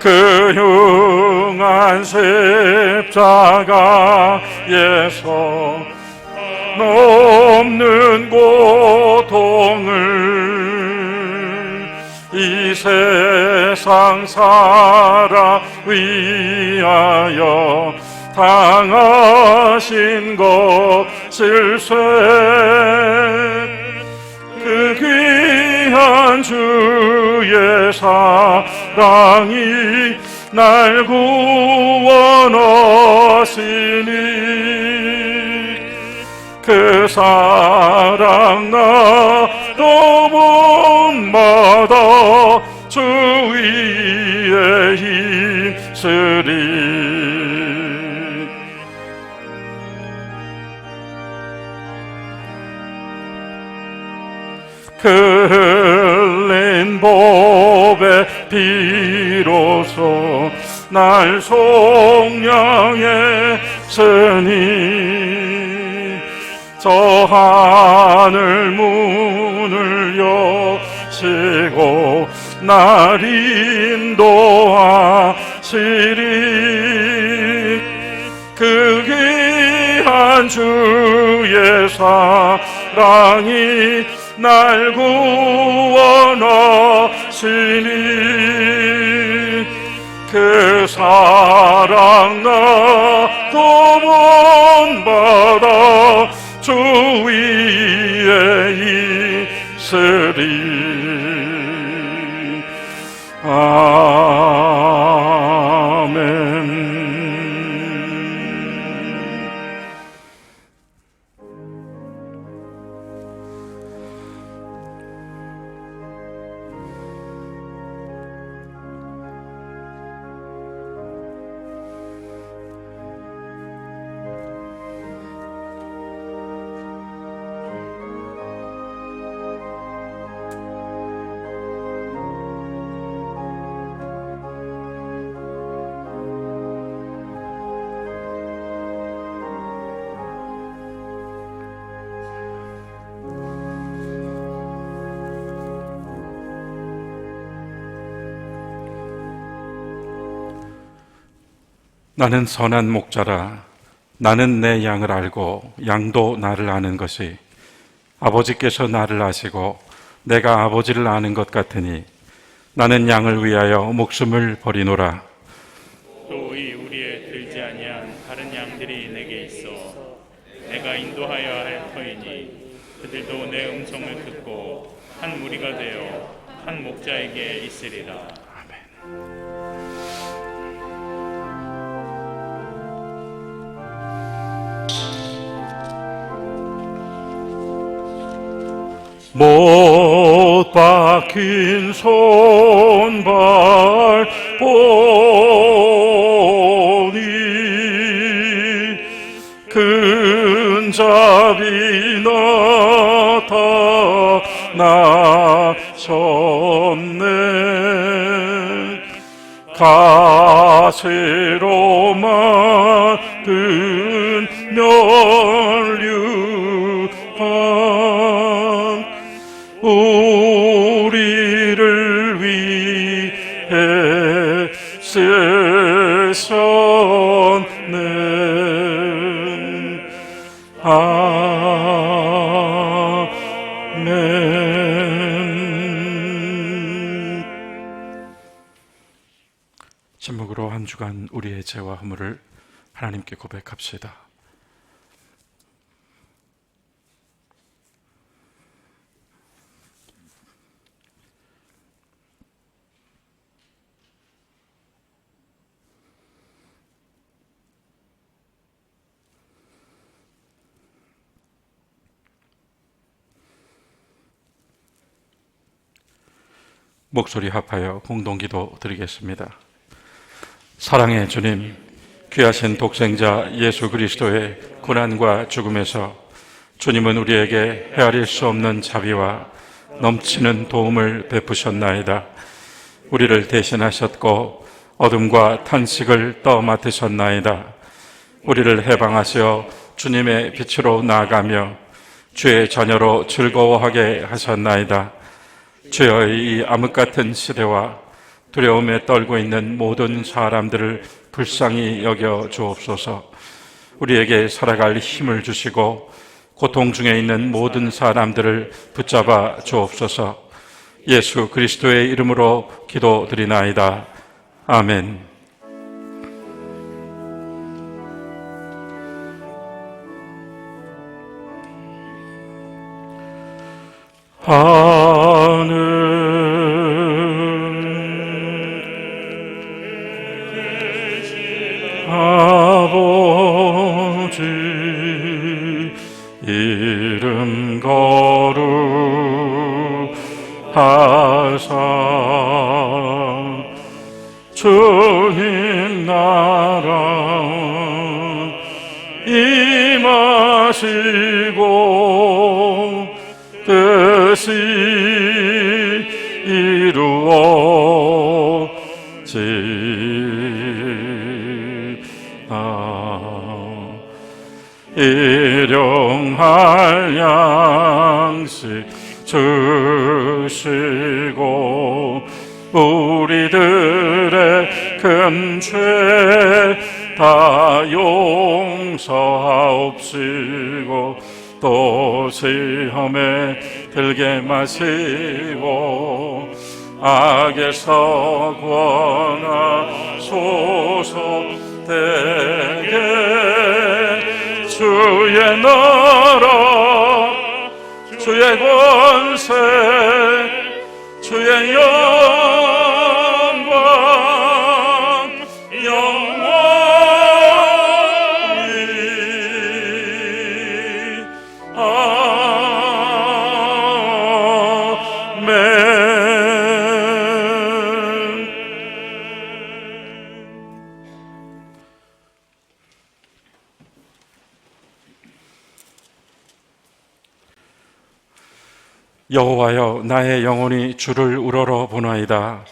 그 흉한 십자가에서 넘는 고통을 이 세상 사람 위하여 당하신 것일세. 그 귀한 주의 사랑이 날 구원하시니 그 사랑 나로 본받아 주 위에 힘쓰리. 그 흘린 보배 비로소 날 속량했으니 저 하늘 문을 여시고 날 인도하시리. 그 귀한 주의 사랑이 날 구원하시니 그 사랑 나도 본받아 주 위에 있으리. 아멘. 나는 선한 목자라. 나는 내 양을 알고 양도 나를 아는 것이 아버지께서 나를 아시고 내가 아버지를 아는 것 같으니 나는 양을 위하여 목숨을 버리노라. 또 이 우리에 들지 아니한 다른 양들이 내게 있어 내가 인도하여야 할 터이니 그들도 내 음성을 듣고 한 무리가 되어 한 목자에게 있으리라. 못 박힌 손발 보니 근잡이 나타나셨네. 가시로 만든 면류관 우리를 위해 쓰셨네. 아멘. 제목으로 한 주간 우리의 죄와 허물을 하나님께 고백합시다. 목소리 합하여 공동기도 드리겠습니다. 사랑의 주님, 귀하신 독생자 예수 그리스도의 고난과 죽음에서 주님은 우리에게 헤아릴 수 없는 자비와 넘치는 도움을 베푸셨나이다. 우리를 대신하셨고 어둠과 탄식을 떠맡으셨나이다. 우리를 해방하시어 주님의 빛으로 나아가며 주의 자녀로 즐거워하게 하셨나이다. 주여, 이 암흑 같은 시대와 두려움에 떨고 있는 모든 사람들을 불쌍히 여겨 주옵소서. 우리에게 살아갈 힘을 주시고 고통 중에 있는 모든 사람들을 붙잡아 주옵소서. 예수 그리스도의 이름으로 기도드리나이다. 아멘. 아버지 이름 거룩하사 주님 나라 임하시고 뜻이 이루어지나 일용할 양식 주시고 우리들의 큰 죄 다 용서하옵시고 또 시험에 들게 마시고 악에서 구원하소서. 대개 주의 나라 주의 권세 주의 영광 영원히 아멘. 여호와여 나의 영혼이 주를 우러러 보나이다.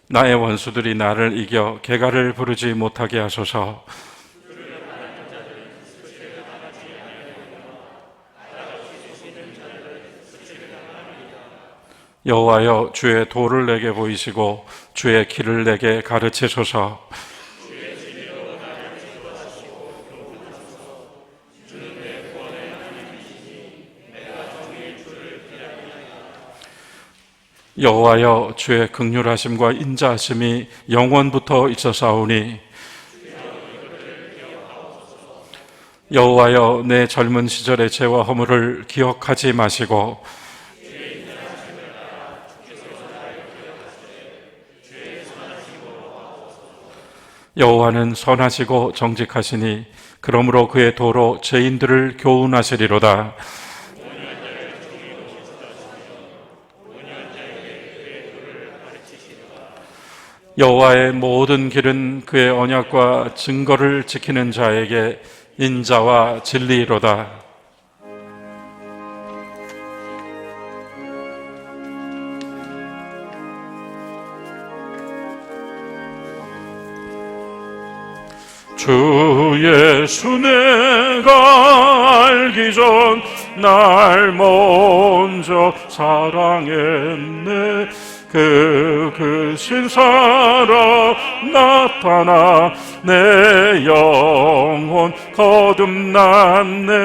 나의 원수들이 나를 이겨 개가를 부르지 못하게 하소서. 여호와여 주의 도를 내게 보이시고 주의 길을 내게 가르치소서. 여호와여 주의 긍휼하심과 인자하심이 영원부터 있어사오니 여호와여 내 젊은 시절의 죄와 허물을 기억하지 마시고 여호와는 선하시고 정직하시니 그러므로 그의 도로 죄인들을 교훈하시리로다. 여호와의 모든 길은 그의 언약과 증거를 지키는 자에게 인자와 진리로다. 주 예수 내가 알기 전 날 먼저 사랑했네. 그 신사라 나타나 내 영혼 거듭났네.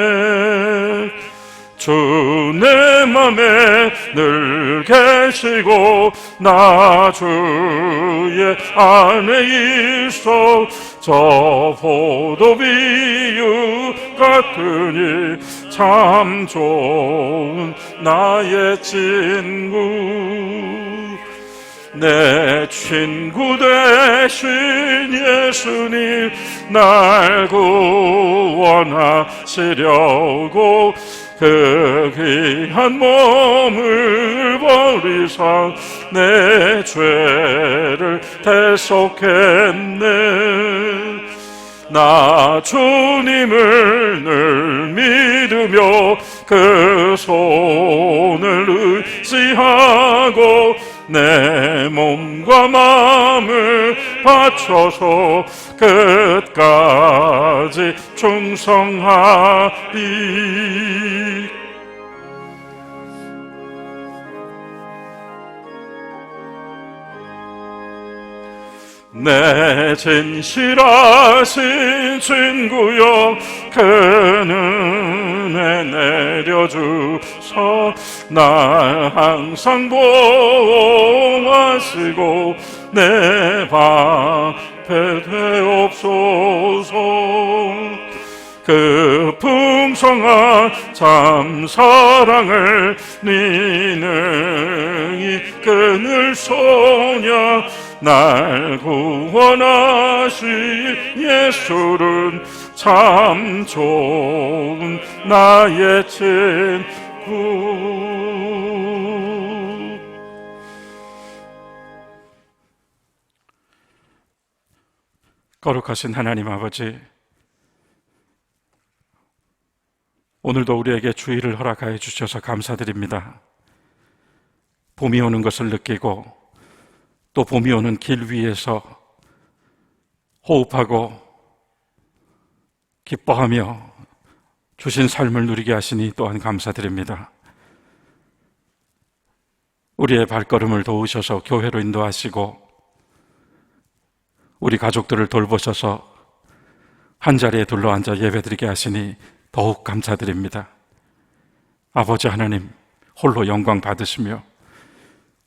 주 내 맘에 늘 계시고 나 주의 안에 있어. 저 포도비유 같으니 참 좋은 나의 친구. 내 친구 되신 예수님 날 구원하시려고 그 귀한 몸을 버리사 내 죄를 대속했네. 나 주님을 늘 믿으며 그 손을 의지하고 내 몸과 마음을 바쳐서 끝까지 충성하리. 내 진실하신 친구여 그 은혜 내려주서 날 항상 보호하시고 내 방패 되옵소서. 그 풍성한 참 사랑을 네 능히 끊을 소냐 날 구원하신 예수는 참 좋은 나의 친구. 거룩하신 하나님 아버지, 오늘도 우리에게 주의를 허락하여 주셔서 감사드립니다. 봄이 오는 것을 느끼고 또 봄이 오는 길 위에서 호흡하고 기뻐하며 주신 삶을 누리게 하시니 또한 감사드립니다. 우리의 발걸음을 도우셔서 교회로 인도하시고 우리 가족들을 돌보셔서 한자리에 둘러앉아 예배드리게 하시니 더욱 감사드립니다. 아버지 하나님, 홀로 영광 받으시며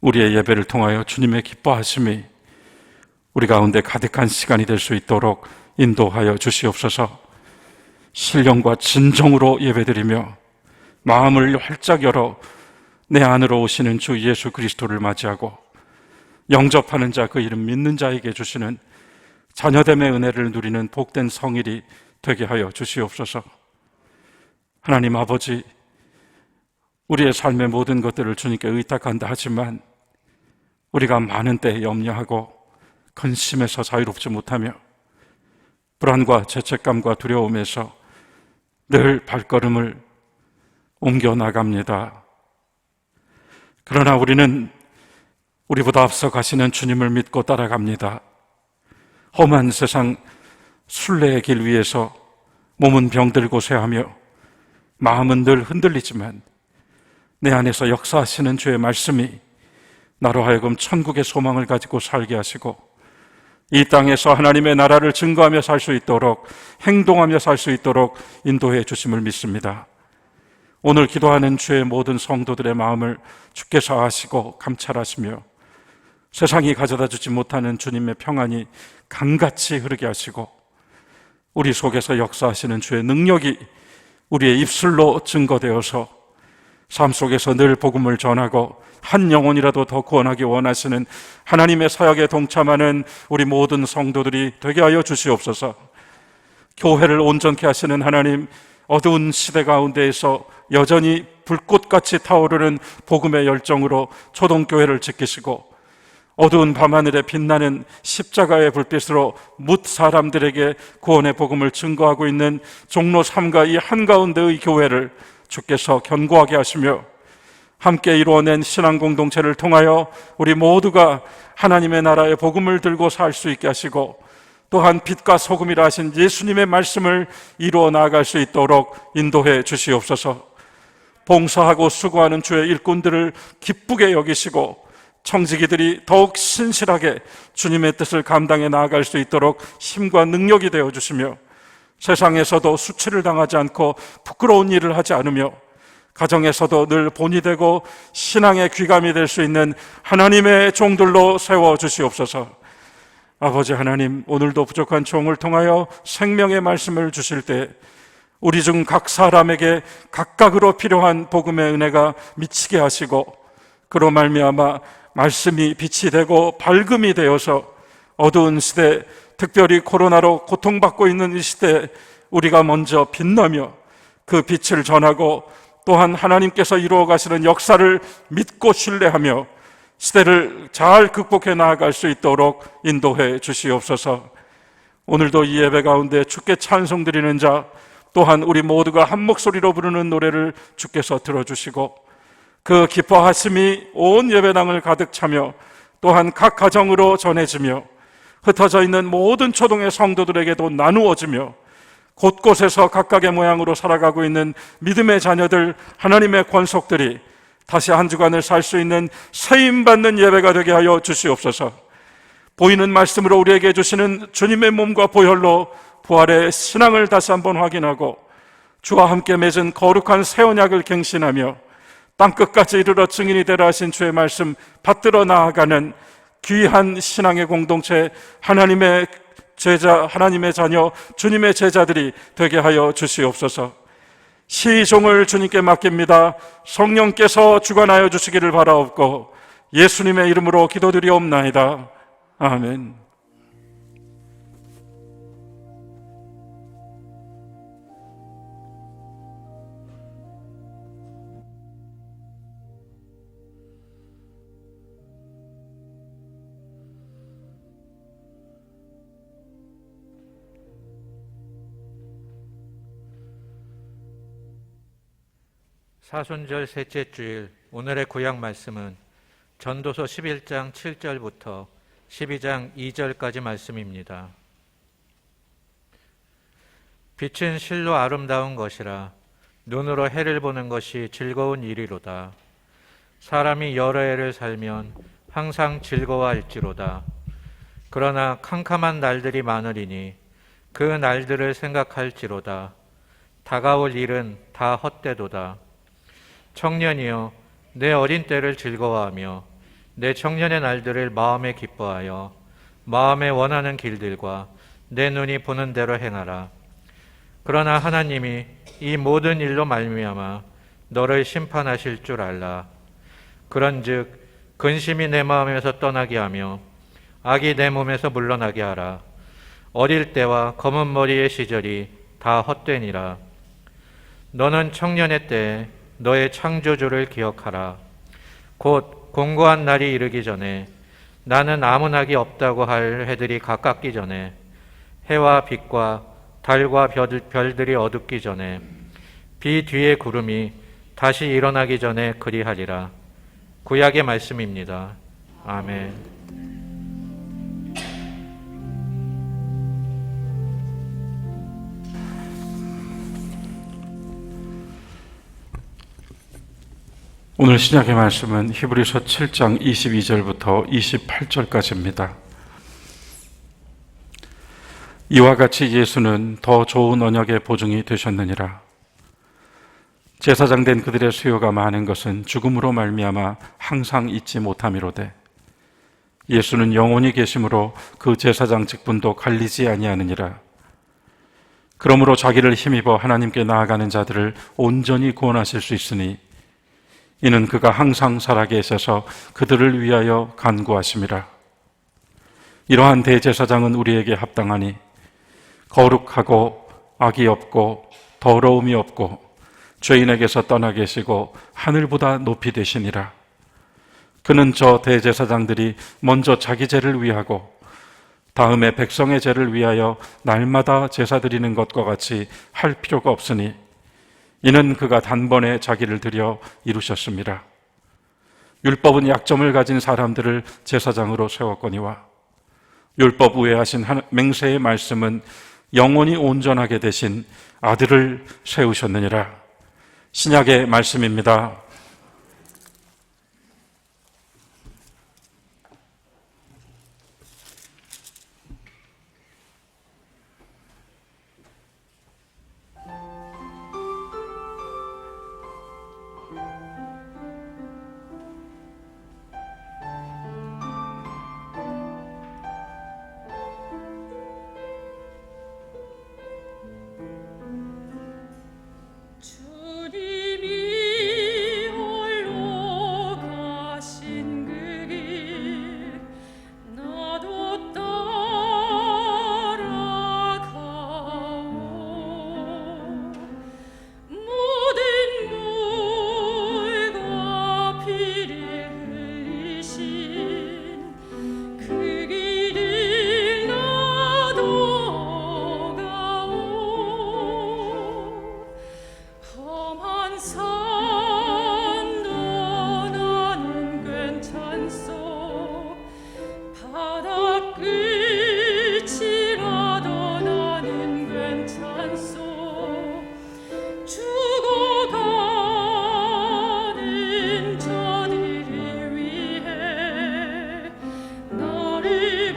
우리의 예배를 통하여 주님의 기뻐하심이 우리 가운데 가득한 시간이 될 수 있도록 인도하여 주시옵소서. 신령과 진정으로 예배드리며 마음을 활짝 열어 내 안으로 오시는 주 예수 그리스도를 맞이하고 영접하는 자, 그 이름 믿는 자에게 주시는 자녀됨의 은혜를 누리는 복된 성일이 되게 하여 주시옵소서. 하나님 아버지, 우리의 삶의 모든 것들을 주님께 의탁한다 하지만 우리가 많은 때에 염려하고 근심에서 자유롭지 못하며 불안과 죄책감과 두려움에서 늘 발걸음을 옮겨 나갑니다. 그러나 우리는 우리보다 앞서 가시는 주님을 믿고 따라갑니다. 험한 세상 순례의 길 위에서 몸은 병들고 쇠하며 마음은 늘 흔들리지만 내 안에서 역사하시는 주의 말씀이 나로 하여금 천국의 소망을 가지고 살게 하시고 이 땅에서 하나님의 나라를 증거하며 살 수 있도록, 행동하며 살 수 있도록 인도해 주심을 믿습니다. 오늘 기도하는 주의 모든 성도들의 마음을 주께서 아시고 감찰하시며 세상이 가져다 주지 못하는 주님의 평안이 강같이 흐르게 하시고 우리 속에서 역사하시는 주의 능력이 우리의 입술로 증거되어서 삶 속에서 늘 복음을 전하고 한 영혼이라도 더 구원하기 원하시는 하나님의 사역에 동참하는 우리 모든 성도들이 되게 하여 주시옵소서. 교회를 온전케 하시는 하나님, 어두운 시대 가운데에서 여전히 불꽃같이 타오르는 복음의 열정으로 초동교회를 지키시고 어두운 밤하늘에 빛나는 십자가의 불빛으로 뭇 사람들에게 구원의 복음을 증거하고 있는 종로 3가 이 한가운데의 교회를 주께서 견고하게 하시며 함께 이루어낸 신앙 공동체를 통하여 우리 모두가 하나님의 나라의 복음을 들고 살 수 있게 하시고 또한 빛과 소금이라 하신 예수님의 말씀을 이루어 나아갈 수 있도록 인도해 주시옵소서. 봉사하고 수고하는 주의 일꾼들을 기쁘게 여기시고 청지기들이 더욱 신실하게 주님의 뜻을 감당해 나아갈 수 있도록 힘과 능력이 되어 주시며 세상에서도 수치를 당하지 않고 부끄러운 일을 하지 않으며 가정에서도 늘 본이 되고 신앙의 귀감이 될 수 있는 하나님의 종들로 세워 주시옵소서. 아버지 하나님, 오늘도 부족한 종을 통하여 생명의 말씀을 주실 때 우리 중 각 사람에게 각각으로 필요한 복음의 은혜가 미치게 하시고 그로 말미암아 말씀이 빛이 되고 밝음이 되어서 어두운 시대, 특별히 코로나로 고통받고 있는 이 시대에 우리가 먼저 빛나며 그 빛을 전하고 또한 하나님께서 이루어 가시는 역사를 믿고 신뢰하며 시대를 잘 극복해 나아갈 수 있도록 인도해 주시옵소서. 오늘도 이 예배 가운데 주께 찬송드리는 자, 또한 우리 모두가 한 목소리로 부르는 노래를 주께서 들어주시고 그 기뻐하심이 온 예배당을 가득 차며 또한 각 가정으로 전해지며 흩어져 있는 모든 초동의 성도들에게도 나누어지며 곳곳에서 각각의 모양으로 살아가고 있는 믿음의 자녀들, 하나님의 권속들이 다시 한 주간을 살 수 있는 세임받는 예배가 되게 하여 주시옵소서. 보이는 말씀으로 우리에게 주시는 주님의 몸과 보혈로 부활의 신앙을 다시 한번 확인하고 주와 함께 맺은 거룩한 새 언약을 갱신하며 땅끝까지 이르러 증인이 되라 하신 주의 말씀 받들어 나아가는 귀한 신앙의 공동체, 하나님의 제자, 하나님의 자녀, 주님의 제자들이 되게 하여 주시옵소서. 시종을 주님께 맡깁니다. 성령께서 주관하여 주시기를 바라옵고 예수님의 이름으로 기도드리옵나이다. 아멘. 사순절 셋째 주일 오늘의 구약 말씀은 전도서 11장 7절부터 12장 2절까지 말씀입니다. 빛은 실로 아름다운 것이라 눈으로 해를 보는 것이 즐거운 일이로다. 사람이 여러 해를 살면 항상 즐거워할지로다. 그러나 캄캄한 날들이 많으리니 그 날들을 생각할지로다. 다가올 일은 다 헛되도다. 청년이여, 내 어린 때를 즐거워하며 내 청년의 날들을 마음에 기뻐하여 마음에 원하는 길들과 내 눈이 보는 대로 행하라. 그러나 하나님이 이 모든 일로 말미암아 너를 심판하실 줄 알라. 그런즉 근심이 내 마음에서 떠나게 하며 악이 내 몸에서 물러나게 하라. 어릴 때와 검은 머리의 시절이 다 헛되니라. 너는 청년의 때에 너의 창조주를 기억하라. 곧 공고한 날이 이르기 전에 나는 아무 낙이 없다고 할 해들이 가깝기 전에 해와 빛과 달과 별들이 어둡기 전에 비 뒤에 구름이 다시 일어나기 전에 그리하리라. 구약의 말씀입니다. 아멘. 오늘 신약의 말씀은 히브리서 7장 22절부터 28절까지입니다. 이와 같이 예수는 더 좋은 언약의 보증이 되셨느니라. 제사장 된 그들의 수요가 많은 것은 죽음으로 말미암아 항상 잊지 못함이로되 예수는 영원히 계심으로 그 제사장 직분도 갈리지 아니하느니라. 그러므로 자기를 힘입어 하나님께 나아가는 자들을 온전히 구원하실 수 있으니 이는 그가 항상 살아계셔서 그들을 위하여 간구하심이라. 이러한 대제사장은 우리에게 합당하니 거룩하고 악이 없고 더러움이 없고 죄인에게서 떠나 계시고 하늘보다 높이 되시니라. 그는 저 대제사장들이 먼저 자기 죄를 위하고 다음에 백성의 죄를 위하여 날마다 제사 드리는 것과 같이 할 필요가 없으니 이는 그가 단번에 자기를 들여 이루셨습니다. 율법은 약점을 가진 사람들을 제사장으로 세웠거니와 율법 위에 하신 맹세의 말씀은 영원히 온전하게 되신 아들을 세우셨느니라. 신약의 말씀입니다. 주님이 홀로 가신 그 길 나도 따라가오. 모든 물과 피를 흘리신 그 길을 나도 가오. 험한 산도 나는 괜찮소. 바다 끝이라도 나는 괜찮소. 죽어가는 자들을 위해 나를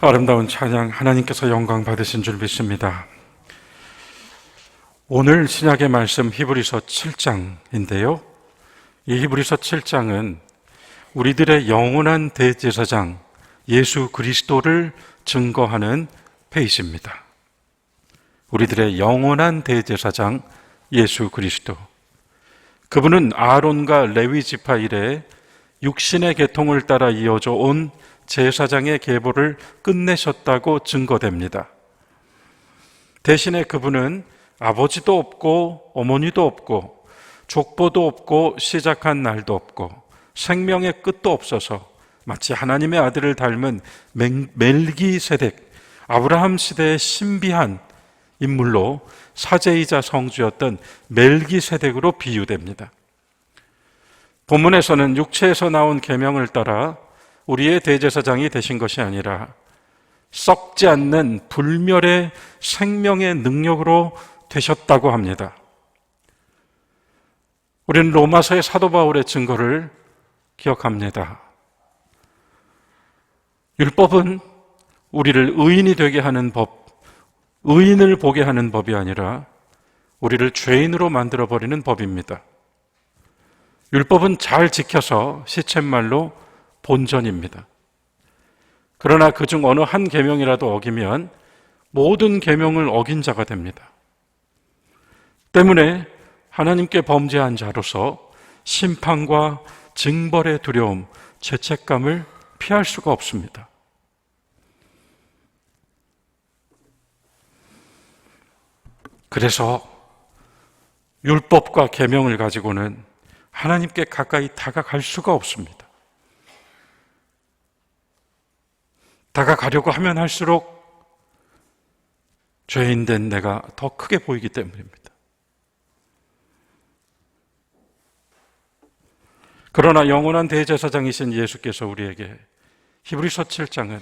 아름다운 찬양 하나님께서 영광 받으신 줄 믿습니다. 오늘 신약의 말씀 히브리서 7장인데요. 이 히브리서 7장은 우리들의 영원한 대제사장 예수 그리스도를 증거하는 페이지입니다. 우리들의 영원한 대제사장 예수 그리스도. 그분은 아론과 레위 지파 이래 육신의 계통을 따라 이어져 온 제사장의 계보를 끝내셨다고 증거됩니다. 대신에 그분은 아버지도 없고 어머니도 없고 족보도 없고 시작한 날도 없고 생명의 끝도 없어서 마치 하나님의 아들을 닮은 멜기세덱, 아브라함 시대의 신비한 인물로 사제이자 성주였던 멜기세덱으로 비유됩니다. 본문에서는 육체에서 나온 계명을 따라 우리의 대제사장이 되신 것이 아니라 썩지 않는 불멸의 생명의 능력으로 되셨다고 합니다. 우리는 로마서의 사도 바울의 증거를 기억합니다. 율법은 우리를 의인이 되게 하는 법, 의인을 보게 하는 법이 아니라 우리를 죄인으로 만들어버리는 법입니다. 율법은 잘 지켜서 시쳇말로 본전입니다. 그러나 그중 어느 한 계명이라도 어기면 모든 계명을 어긴 자가 됩니다. 때문에 하나님께 범죄한 자로서 심판과 징벌의 두려움, 죄책감을 피할 수가 없습니다. 그래서 율법과 계명을 가지고는 하나님께 가까이 다가갈 수가 없습니다. 다가가려고 하면 할수록 죄인된 내가 더 크게 보이기 때문입니다. 그러나 영원한 대제사장이신 예수께서 우리에게 히브리서 7장은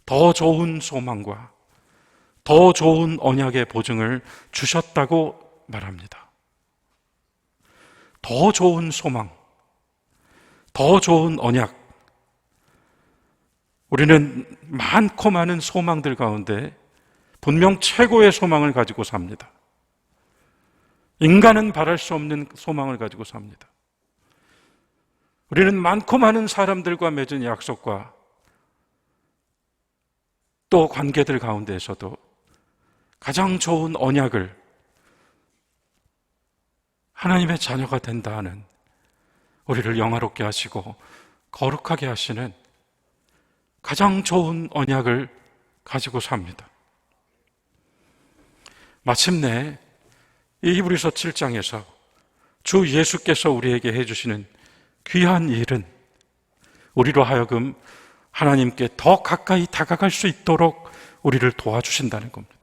더 좋은 소망과 더 좋은 언약의 보증을 주셨다고 말합니다. 더 좋은 소망, 더 좋은 언약. 우리는 많고 많은 소망들 가운데 분명 최고의 소망을 가지고 삽니다. 인간은 바랄 수 없는 소망을 가지고 삽니다. 우리는 많고 많은 사람들과 맺은 약속과 또 관계들 가운데에서도 가장 좋은 언약을 하나님의 자녀가 된다 하는, 우리를 영화롭게 하시고 거룩하게 하시는 가장 좋은 언약을 가지고 삽니다. 마침내 이 히브리서 7장에서 주 예수께서 우리에게 해주시는 귀한 일은 우리로 하여금 하나님께 더 가까이 다가갈 수 있도록 우리를 도와주신다는 겁니다.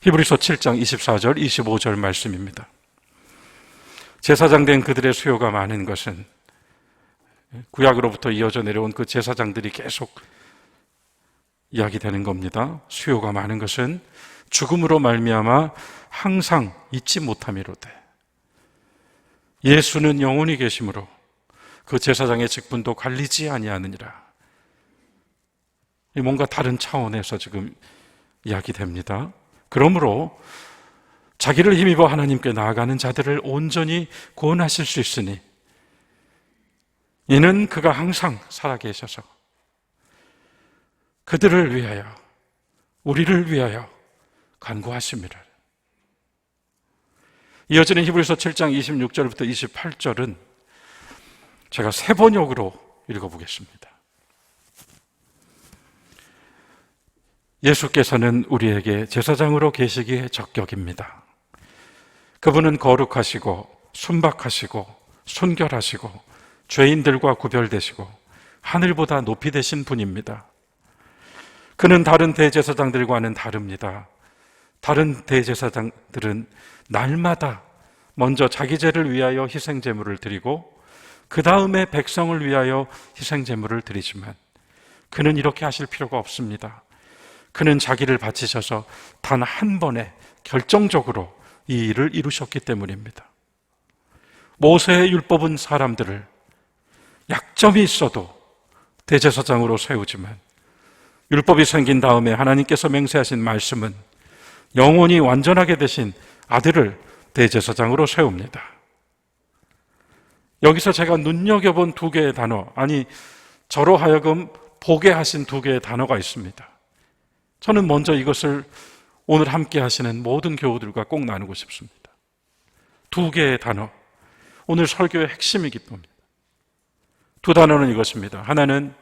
히브리서 7장 24절, 25절 말씀입니다. 제사장 된 그들의 수요가 많은 것은 구약으로부터 이어져 내려온 그 제사장들이 계속 이야기되는 겁니다. 수요가 많은 것은 죽음으로 말미암아 항상 잊지 못함이로되 예수는 영원히 계심으로 그 제사장의 직분도 갈리지 아니하느니라. 뭔가 다른 차원에서 지금 이야기됩니다. 그러므로 자기를 힘입어 하나님께 나아가는 자들을 온전히 구원하실 수 있으니 이는 그가 항상 살아계셔서 그들을 위하여, 우리를 위하여 간구하심이라. 이어지는 히브리서 7장 26절부터 28절은 제가 세 번역으로 읽어보겠습니다. 예수께서는 우리에게 제사장으로 계시기에 적격입니다. 그분은 거룩하시고 순박하시고 순결하시고 죄인들과 구별되시고 하늘보다 높이 되신 분입니다. 그는 다른 대제사장들과는 다릅니다. 다른 대제사장들은 날마다 먼저 자기 죄를 위하여 희생제물을 드리고 그 다음에 백성을 위하여 희생제물을 드리지만 그는 이렇게 하실 필요가 없습니다. 그는 자기를 바치셔서 단 한 번에 결정적으로 이 일을 이루셨기 때문입니다. 모세의 율법은 사람들을 약점이 있어도 대제사장으로 세우지만 율법이 생긴 다음에 하나님께서 맹세하신 말씀은 영원히 완전하게 되신 아들을 대제사장으로 세웁니다. 여기서 제가 눈여겨본 두 개의 단어, 아니 저로 하여금 보게 하신 두 개의 단어가 있습니다. 저는 먼저 이것을 오늘 함께 하시는 모든 교우들과 꼭 나누고 싶습니다. 두 개의 단어, 오늘 설교의 핵심이기 때문입니다. 두 단어는 이것입니다. 하나는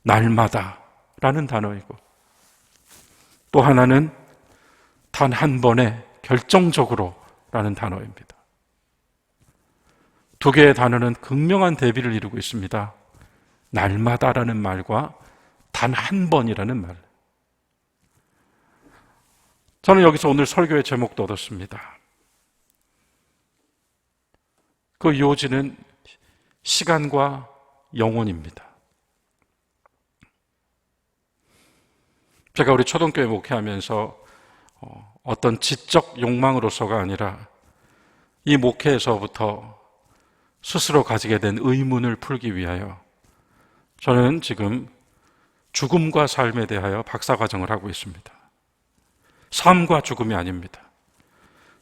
날마다 라는 단어이고, 또 하나는 단 한 번에 결정적으로 라는 단어입니다. 두 개의 단어는 극명한 대비를 이루고 있습니다. 날마다라는 말과 단 한 번이라는 말. 저는 여기서 오늘 설교의 제목도 얻었습니다. 그 요지는 시간과 영혼입니다. 제가 우리 초등교회 목회하면서 어떤 지적 욕망으로서가 아니라 이 목회에서부터 스스로 가지게 된 의문을 풀기 위하여 저는 지금 죽음과 삶에 대하여 박사과정을 하고 있습니다. 삶과 죽음이 아닙니다.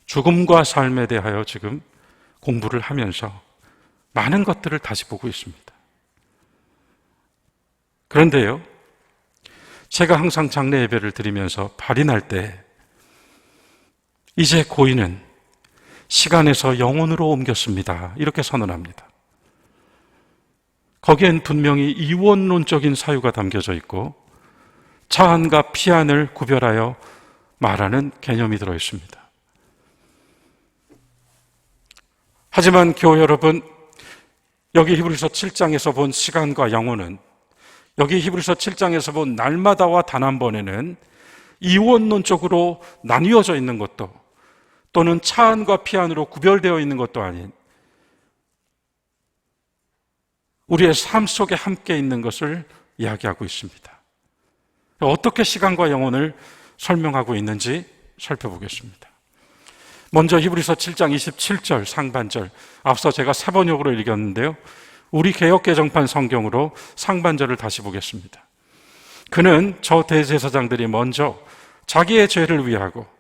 죽음과 삶에 대하여 지금 공부를 하면서 많은 것들을 다시 보고 있습니다. 그런데요, 제가 항상 장례 예배를 드리면서 발인할 때 이제 고인은 시간에서 영혼으로 옮겼습니다. 이렇게 선언합니다. 거기엔 분명히 이원론적인 사유가 담겨져 있고 차안과 피안을 구별하여 말하는 개념이 들어 있습니다. 하지만 교우 여러분, 여기 히브리서 7장에서 본 시간과 영혼은, 여기 히브리서 7장에서 본 날마다와 단 한 번에는 이원론적으로 나뉘어져 있는 것도, 또는 차안과 피안으로 구별되어 있는 것도 아닌 우리의 삶 속에 함께 있는 것을 이야기하고 있습니다. 어떻게 시간과 영혼을 설명하고 있는지 살펴보겠습니다. 먼저 히브리서 7장 27절 상반절, 앞서 제가 세번역으로 읽었는데요, 우리 개역개정판 성경으로 상반절을 다시 보겠습니다. 그는 저 대제사장들이 먼저 자기의 죄를 위하고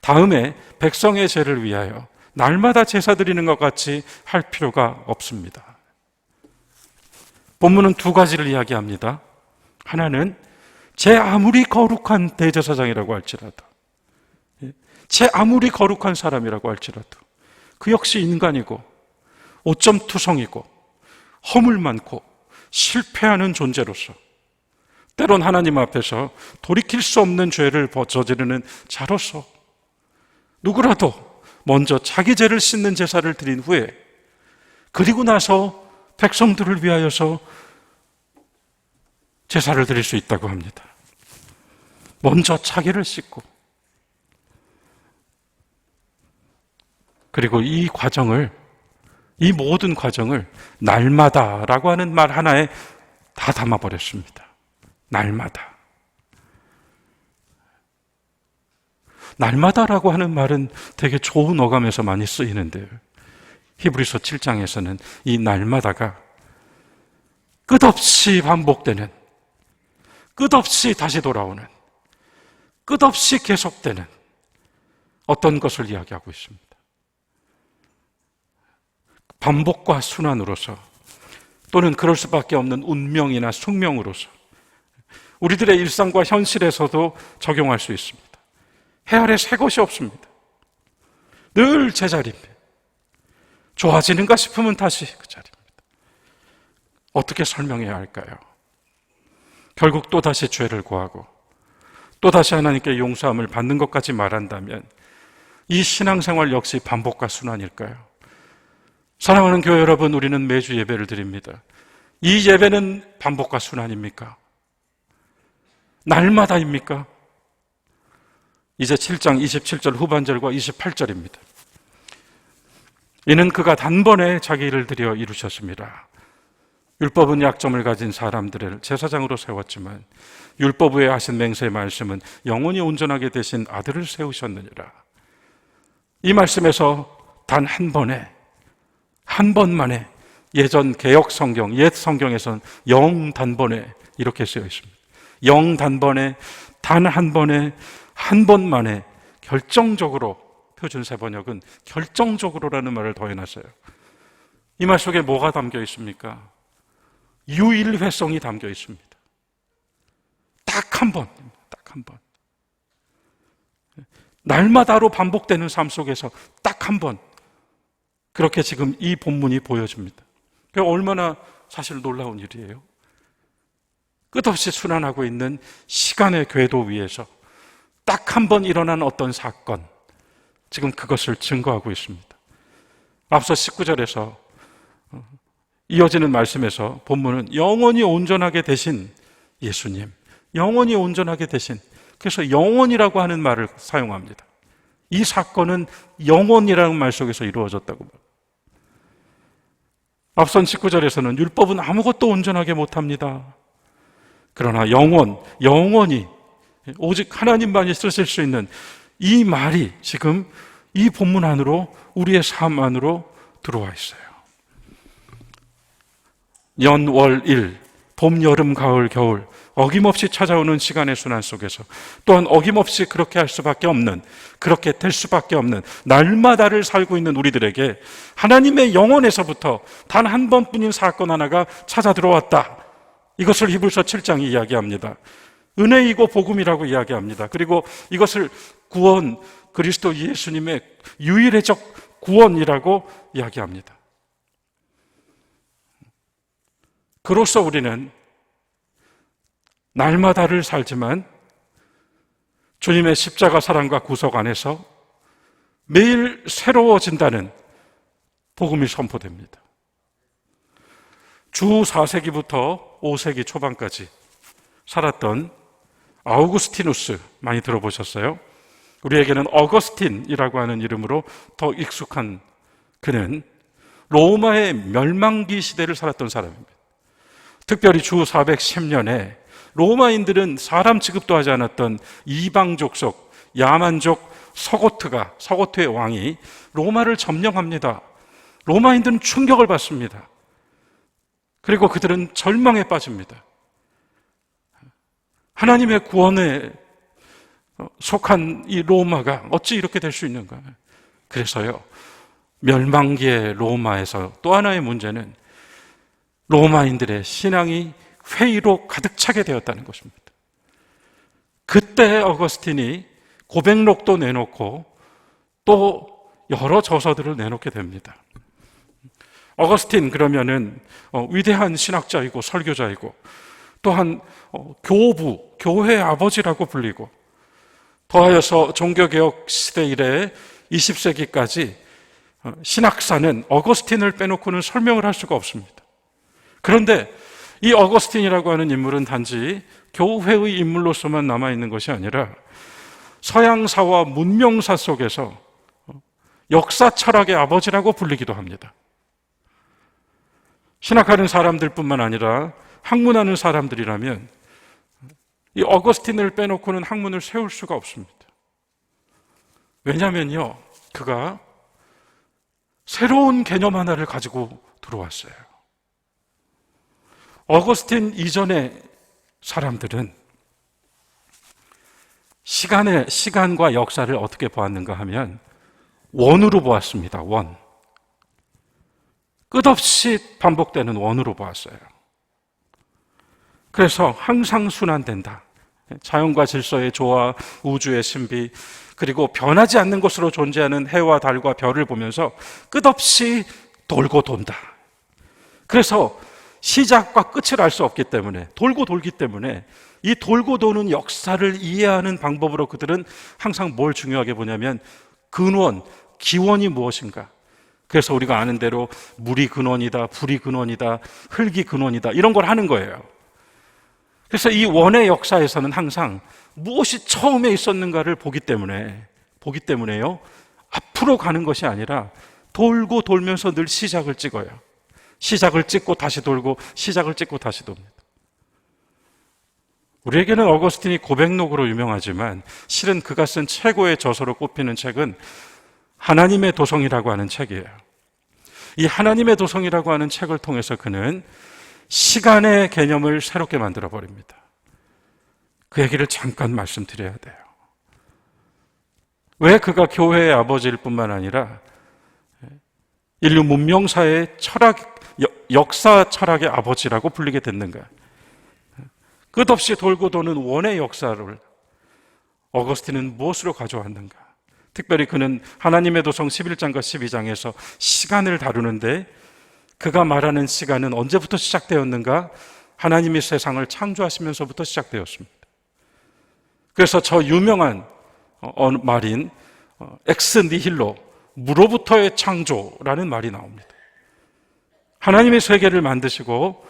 다음에 백성의 죄를 위하여 날마다 제사 드리는 것 같이 할 필요가 없습니다. 본문은 두 가지를 이야기합니다. 하나는 제 아무리 거룩한 대제사장이라고 할지라도, 제 아무리 거룩한 사람이라고 할지라도 그 역시 인간이고 오점투성이고 허물 많고 실패하는 존재로서 때론 하나님 앞에서 돌이킬 수 없는 죄를 저지르는 자로서 누구라도 먼저 자기 죄를 씻는 제사를 드린 후에, 그리고 나서 백성들을 위하여서 제사를 드릴 수 있다고 합니다. 먼저 자기를 씻고, 그리고 이 과정을, 이 모든 과정을 날마다라고 하는 말 하나에 다 담아버렸습니다. 날마다. 날마다라고 하는 말은 되게 좋은 어감에서 많이 쓰이는데요, 히브리서 7장에서는 이 날마다가 끝없이 반복되는, 끝없이 다시 돌아오는, 끝없이 계속되는 어떤 것을 이야기하고 있습니다. 반복과 순환으로서, 또는 그럴 수밖에 없는 운명이나 숙명으로서 우리들의 일상과 현실에서도 적용할 수 있습니다. 해 아래 새 것이 없습니다. 늘 제자리입니다. 좋아지는가 싶으면 다시 그 자리입니다. 어떻게 설명해야 할까요? 결국 또다시 죄를 구하고 또다시 하나님께 용서함을 받는 것까지 말한다면 이 신앙생활 역시 반복과 순환일까요? 사랑하는 교회 여러분, 우리는 매주 예배를 드립니다. 이 예배는 반복과 순환입니까? 날마다입니까? 이제 7장 27절 후반절과 28절입니다. 이는 그가 단번에 자기 일을 들여 이루셨습니다. 율법은 약점을 가진 사람들을 제사장으로 세웠지만 율법 외에 하신 맹세의 말씀은 영원히 온전하게 되신 아들을 세우셨느니라. 이 말씀에서 단 한 번에, 한 번만에 예전 개역 성경, 옛 성경에서는 영 단번에 이렇게 쓰여 있습니다. 영 단번에, 단 한 번에, 한 번만에 결정적으로, 표준 세번역은 결정적으로라는 말을 더해놨어요. 이 말 속에 뭐가 담겨 있습니까? 유일회성이 담겨 있습니다. 딱 한 번, 딱 한 번. 날마다로 반복되는 삶 속에서 딱 한 번. 그렇게 지금 이 본문이 보여집니다. 얼마나 사실 놀라운 일이에요. 끝없이 순환하고 있는 시간의 궤도 위에서 딱 한 번 일어난 어떤 사건, 지금 그것을 증거하고 있습니다. 앞서 19절에서 이어지는 말씀에서 본문은 영원히 온전하게 되신 예수님, 영원히 온전하게 되신, 그래서 영원이라고 하는 말을 사용합니다. 이 사건은 영원이라는 말 속에서 이루어졌다고 말합니다. 앞선 19절에서는 율법은 아무것도 온전하게 못합니다. 그러나 영원히 오직 하나님만이 쓰실 수 있는 이 말이 지금 이 본문 안으로, 우리의 삶 안으로 들어와 있어요. 연, 월, 일, 봄, 여름, 가을, 겨울 어김없이 찾아오는 시간의 순환 속에서 또한 어김없이 그렇게 할 수밖에 없는, 그렇게 될 수밖에 없는 날마다를 살고 있는 우리들에게 하나님의 영혼에서부터 단 한 번뿐인 사건 하나가 찾아 들어왔다. 이것을 히브리서 7장이 이야기합니다. 은혜이고 복음이라고 이야기합니다. 그리고 이것을 구원, 그리스도 예수님의 유일의적 구원이라고 이야기합니다. 그로써 우리는 날마다를 살지만 주님의 십자가 사랑과 구속 안에서 매일 새로워진다는 복음이 선포됩니다. 주 4세기부터 5세기 초반까지 살았던 아우구스티누스, 많이 들어보셨어요? 우리에게는 어거스틴이라고 하는 이름으로 더 익숙한 그는 로마의 멸망기 시대를 살았던 사람입니다. 특별히 주 410년에 로마인들은 사람 취급도 하지 않았던 이방족 속 야만족 서고트의 왕이 로마를 점령합니다. 로마인들은 충격을 받습니다. 그리고 그들은 절망에 빠집니다. 하나님의 구원에 속한 이 로마가 어찌 이렇게 될 수 있는가? 그래서요, 멸망기의 로마에서 또 하나의 문제는 로마인들의 신앙이 회의로 가득 차게 되었다는 것입니다. 그때 어거스틴이 고백록도 내놓고 또 여러 저서들을 내놓게 됩니다. 어거스틴 그러면은 위대한 신학자이고 설교자이고 또한 교부, 교회의 아버지라고 불리고 더하여서 종교개혁 시대 이래 20세기까지 신학사는 어거스틴을 빼놓고는 설명을 할 수가 없습니다. 그런데 이 어거스틴이라고 하는 인물은 단지 교회의 인물로서만 남아있는 것이 아니라 서양사와 문명사 속에서 역사 철학의 아버지라고 불리기도 합니다. 신학하는 사람들뿐만 아니라 학문하는 사람들이라면 이 어거스틴을 빼놓고는 학문을 세울 수가 없습니다. 왜냐하면요, 그가 새로운 개념 하나를 가지고 들어왔어요. 어거스틴 이전의 사람들은 시간과 역사를 어떻게 보았는가 하면 원으로 보았습니다. 원. 끝없이 반복되는 원으로 보았어요. 그래서 항상 순환된다. 자연과 질서의 조화, 우주의 신비, 그리고 변하지 않는 것으로 존재하는 해와 달과 별을 보면서 끝없이 돌고 돈다. 그래서 시작과 끝을 알 수 없기 때문에, 돌고 돌기 때문에 이 돌고 도는 역사를 이해하는 방법으로 그들은 항상 뭘 중요하게 보냐면 근원, 기원이 무엇인가. 그래서 우리가 아는 대로 물이 근원이다, 불이 근원이다, 흙이 근원이다, 이런 걸 하는 거예요. 그래서 이 원의 역사에서는 항상 무엇이 처음에 있었는가를 보기 때문에요, 앞으로 가는 것이 아니라 돌고 돌면서 늘 시작을 찍어요. 시작을 찍고 다시 돌고 시작을 찍고 다시 돕니다. 우리에게는 어거스틴이 고백록으로 유명하지만 실은 그가 쓴 최고의 저서로 꼽히는 책은 하나님의 도성이라고 하는 책이에요. 이 하나님의 도성이라고 하는 책을 통해서 그는 시간의 개념을 새롭게 만들어 버립니다. 그 얘기를 잠깐 말씀드려야 돼요. 왜 그가 교회의 아버지일 뿐만 아니라 인류 문명사의 역사 철학의 아버지라고 불리게 됐는가? 끝없이 돌고 도는 원의 역사를 어거스틴은 무엇으로 가져왔는가? 특별히 그는 하나님의 도성 11장과 12장에서 시간을 다루는데 그가 말하는 시간은 언제부터 시작되었는가? 하나님이 세상을 창조하시면서부터 시작되었습니다. 그래서 저 유명한 말인 엑스 니힐로, 무로부터의 창조라는 말이 나옵니다. 하나님이 세계를 만드시고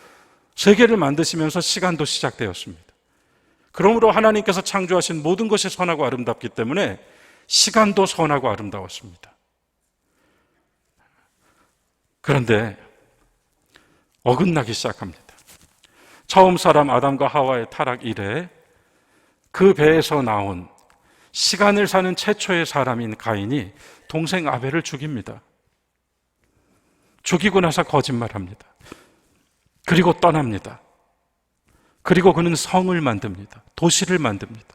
세계를 만드시면서 시간도 시작되었습니다. 그러므로 하나님께서 창조하신 모든 것이 선하고 아름답기 때문에 시간도 선하고 아름다웠습니다. 그런데 어긋나기 시작합니다. 처음 사람 아담과 하와의 타락 이래 그 배에서 나온 시간을 사는 최초의 사람인 가인이 동생 아벨을 죽입니다. 죽이고 나서 거짓말합니다. 그리고 떠납니다. 그리고 그는 성을 만듭니다. 도시를 만듭니다.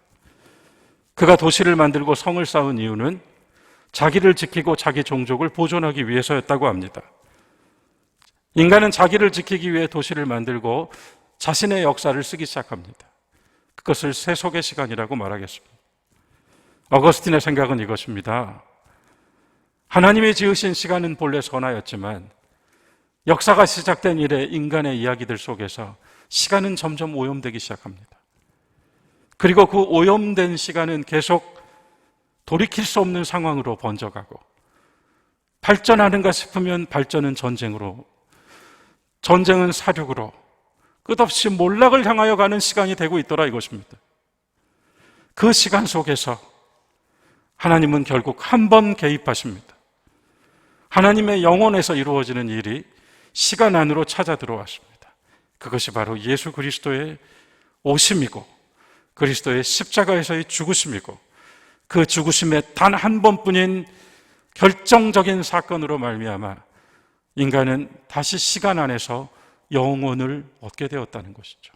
그가 도시를 만들고 성을 쌓은 이유는 자기를 지키고 자기 종족을 보존하기 위해서였다고 합니다. 인간은 자기를 지키기 위해 도시를 만들고 자신의 역사를 쓰기 시작합니다. 그것을 세속의 시간이라고 말하겠습니다. 어거스틴의 생각은 이것입니다. 하나님이 지으신 시간은 본래 선하였지만 역사가 시작된 이래 인간의 이야기들 속에서 시간은 점점 오염되기 시작합니다. 그리고 그 오염된 시간은 계속 돌이킬 수 없는 상황으로 번져가고 발전하는가 싶으면 발전은 전쟁으로, 전쟁은 사륙으로 끝없이 몰락을 향하여 가는 시간이 되고 있더라 이것입니다. 그 시간 속에서 하나님은 결국 한 번 개입하십니다. 하나님의 영혼에서 이루어지는 일이 시간 안으로 찾아 들어왔습니다. 그것이 바로 예수 그리스도의 오심이고 그리스도의 십자가에서의 죽으심이고 그 죽으심의 단 한 번뿐인 결정적인 사건으로 말미암아 인간은 다시 시간 안에서 영혼을 얻게 되었다는 것이죠.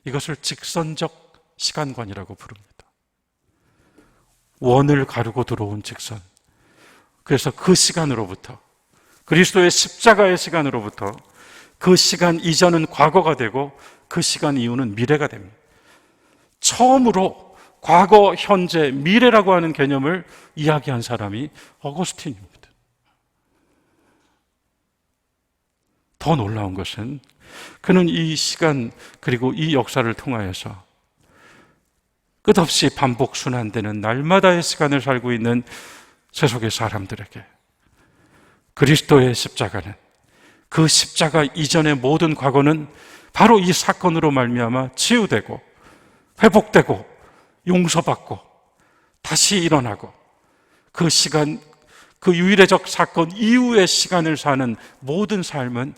이것을 직선적 시간관이라고 부릅니다. 원을 가르고 들어온 직선. 그래서 그 시간으로부터, 그리스도의 십자가의 시간으로부터 그 시간 이전은 과거가 되고 그 시간 이후는 미래가 됩니다. 처음으로 과거, 현재, 미래라고 하는 개념을 이야기한 사람이 어거스틴입니다. 더 놀라운 것은 그는 이 시간 그리고 이 역사를 통하여서 끝없이 반복 순환되는 날마다의 시간을 살고 있는 세속의 사람들에게 그리스도의 십자가는, 그 십자가 이전의 모든 과거는 바로 이 사건으로 말미암아 치유되고 회복되고 용서받고 다시 일어나고 그 시간, 그 유일의적 사건 이후의 시간을 사는 모든 삶은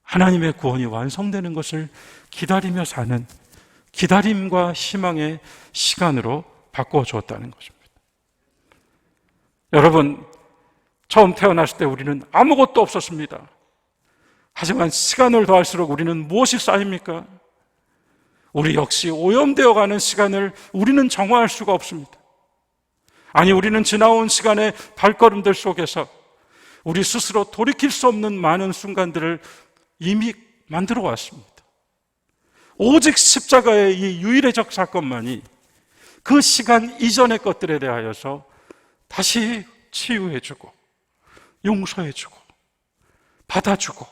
하나님의 구원이 완성되는 것을 기다리며 사는 기다림과 희망의 시간으로 바꾸어 주었다는 것입니다. 여러분, 처음 태어났을 때 우리는 아무것도 없었습니다. 하지만 시간을 더할수록 우리는 무엇이 쌓입니까? 우리 역시 오염되어 가는 시간을 우리는 정화할 수가 없습니다. 아니, 우리는 지나온 시간의 발걸음들 속에서 우리 스스로 돌이킬 수 없는 많은 순간들을 이미 만들어 왔습니다. 오직 십자가의 이 유일의적 사건만이 그 시간 이전의 것들에 대하여서 다시 치유해주고 용서해주고 받아주고,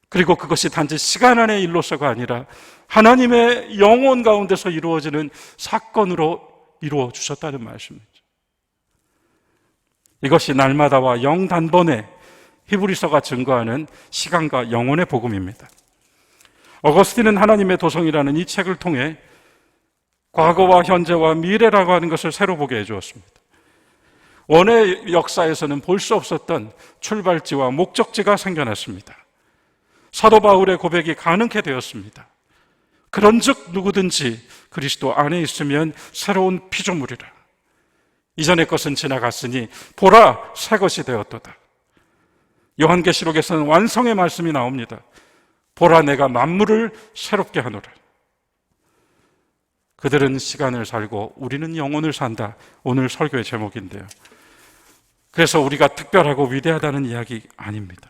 그리고 그것이 단지 시간 안의 일로서가 아니라 하나님의 영혼 가운데서 이루어지는 사건으로 이루어 주셨다는 말씀이죠. 이것이 날마다와 영단번에 히브리서가 증거하는 시간과 영혼의 복음입니다. 어거스틴은 하나님의 도성이라는 이 책을 통해 과거와 현재와 미래라고 하는 것을 새로 보게 해주었습니다. 원의 역사에서는 볼 수 없었던 출발지와 목적지가 생겨났습니다. 사도 바울의 고백이 가능케 되었습니다. 그런즉 누구든지 그리스도 안에 있으면 새로운 피조물이라. 이전의 것은 지나갔으니 보라, 새 것이 되었도다. 요한계시록에서는 완성의 말씀이 나옵니다. 보라, 내가 만물을 새롭게 하노라. 그들은 시간을 살고 우리는 영혼을 산다. 오늘 설교의 제목인데요. 그래서 우리가 특별하고 위대하다는 이야기 아닙니다.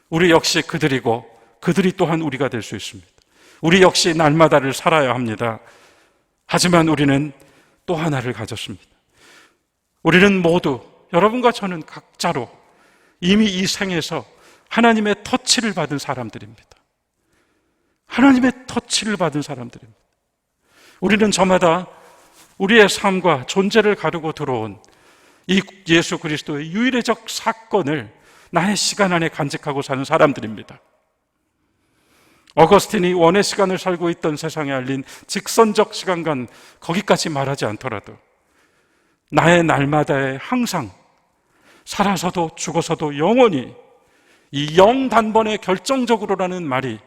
우리 역시 그들이고 그들이 또한 우리가 될 수 있습니다. 우리 역시 날마다를 살아야 합니다. 하지만 우리는 또 하나를 가졌습니다. 우리는 모두, 여러분과 저는 각자로 이미 이 생에서 하나님의 터치를 받은 사람들입니다. 하나님의 터치를 받은 사람들입니다. 우리는 저마다 우리의 삶과 존재를 가르고 들어온 이 예수 그리스도의 유일의적 사건을 나의 시간 안에 간직하고 사는 사람들입니다. 어거스틴이 원의 시간을 살고 있던 세상에 알린 직선적 시간관, 거기까지 말하지 않더라도 나의 날마다에 항상 살아서도 죽어서도 영원히 이 영단번에 결정적으로라는 말이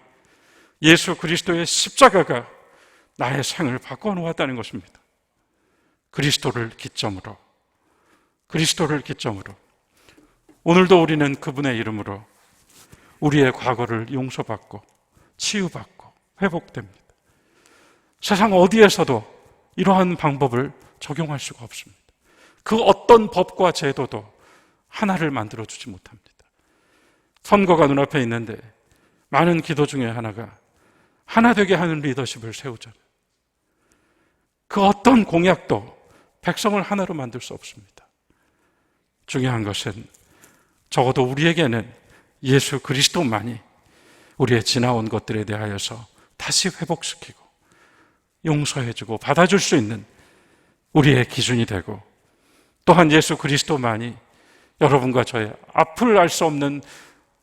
예수 그리스도의 십자가가 나의 생을 바꿔놓았다는 것입니다. 그리스도를 기점으로 오늘도 우리는 그분의 이름으로 우리의 과거를 용서받고 치유받고 회복됩니다. 세상 어디에서도 이러한 방법을 적용할 수가 없습니다. 그 어떤 법과 제도도 하나를 만들어주지 못합니다. 선거가 눈앞에 있는데 많은 기도 중에 하나가 하나 되게 하는 리더십을 세우잖아요. 그 어떤 공약도 백성을 하나로 만들 수 없습니다. 중요한 것은 적어도 우리에게는 예수 그리스도만이 우리의 지나온 것들에 대하여서 다시 회복시키고 용서해주고 받아줄 수 있는 우리의 기준이 되고, 또한 예수 그리스도만이 여러분과 저의 앞을 알 수 없는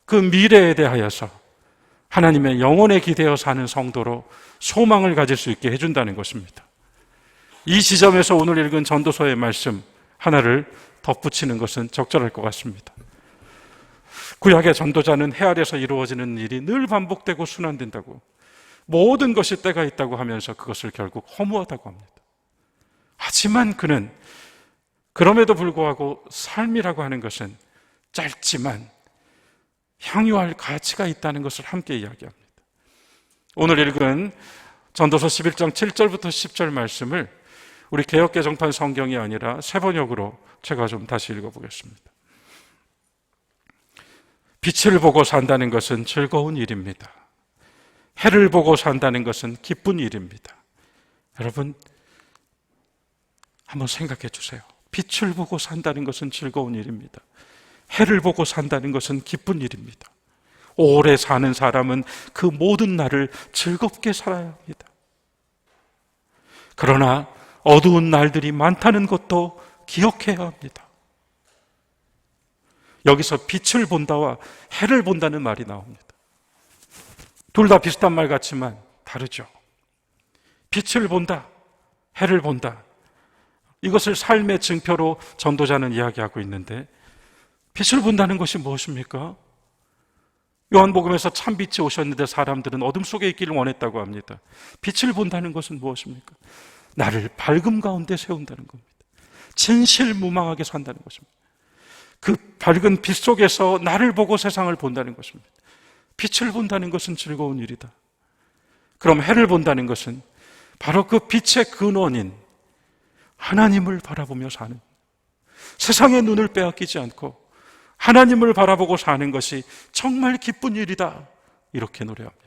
그 미래에 대하여서 하나님의 영혼에 기대어 사는 성도로 소망을 가질 수 있게 해준다는 것입니다. 이 지점에서 오늘 읽은 전도서의 말씀 하나를 덧붙이는 것은 적절할 것 같습니다. 구약의 전도자는 해 아래서 이루어지는 일이 늘 반복되고 순환된다고, 모든 것이 때가 있다고 하면서 그것을 결국 허무하다고 합니다. 하지만 그는 그럼에도 불구하고 삶이라고 하는 것은 짧지만 향유할 가치가 있다는 것을 함께 이야기합니다. 오늘 읽은 전도서 11장 7절부터 10절 말씀을 우리 개역개정판 성경이 아니라 새번역으로 제가 좀 다시 읽어보겠습니다. 빛을 보고 산다는 것은 즐거운 일입니다. 해를 보고 산다는 것은 기쁜 일입니다. 여러분, 한번 생각해 주세요. 빛을 보고 산다는 것은 즐거운 일입니다. 해를 보고 산다는 것은 기쁜 일입니다. 오래 사는 사람은 그 모든 날을 즐겁게 살아야 합니다. 그러나 어두운 날들이 많다는 것도 기억해야 합니다. 여기서 빛을 본다와 해를 본다는 말이 나옵니다. 둘 다 비슷한 말 같지만 다르죠. 빛을 본다, 해를 본다. 이것을 삶의 증표로 전도자는 이야기하고 있는데, 빛을 본다는 것이 무엇입니까? 요한복음에서 참빛이 오셨는데 사람들은 어둠 속에 있기를 원했다고 합니다. 빛을 본다는 것은 무엇입니까? 나를 밝음 가운데 세운다는 겁니다. 진실무망하게 산다는 것입니다. 그 밝은 빛 속에서 나를 보고 세상을 본다는 것입니다. 빛을 본다는 것은 즐거운 일이다. 그럼 해를 본다는 것은 바로 그 빛의 근원인 하나님을 바라보며 사는, 세상의 눈을 빼앗기지 않고 하나님을 바라보고 사는 것이 정말 기쁜 일이다, 이렇게 노래합니다.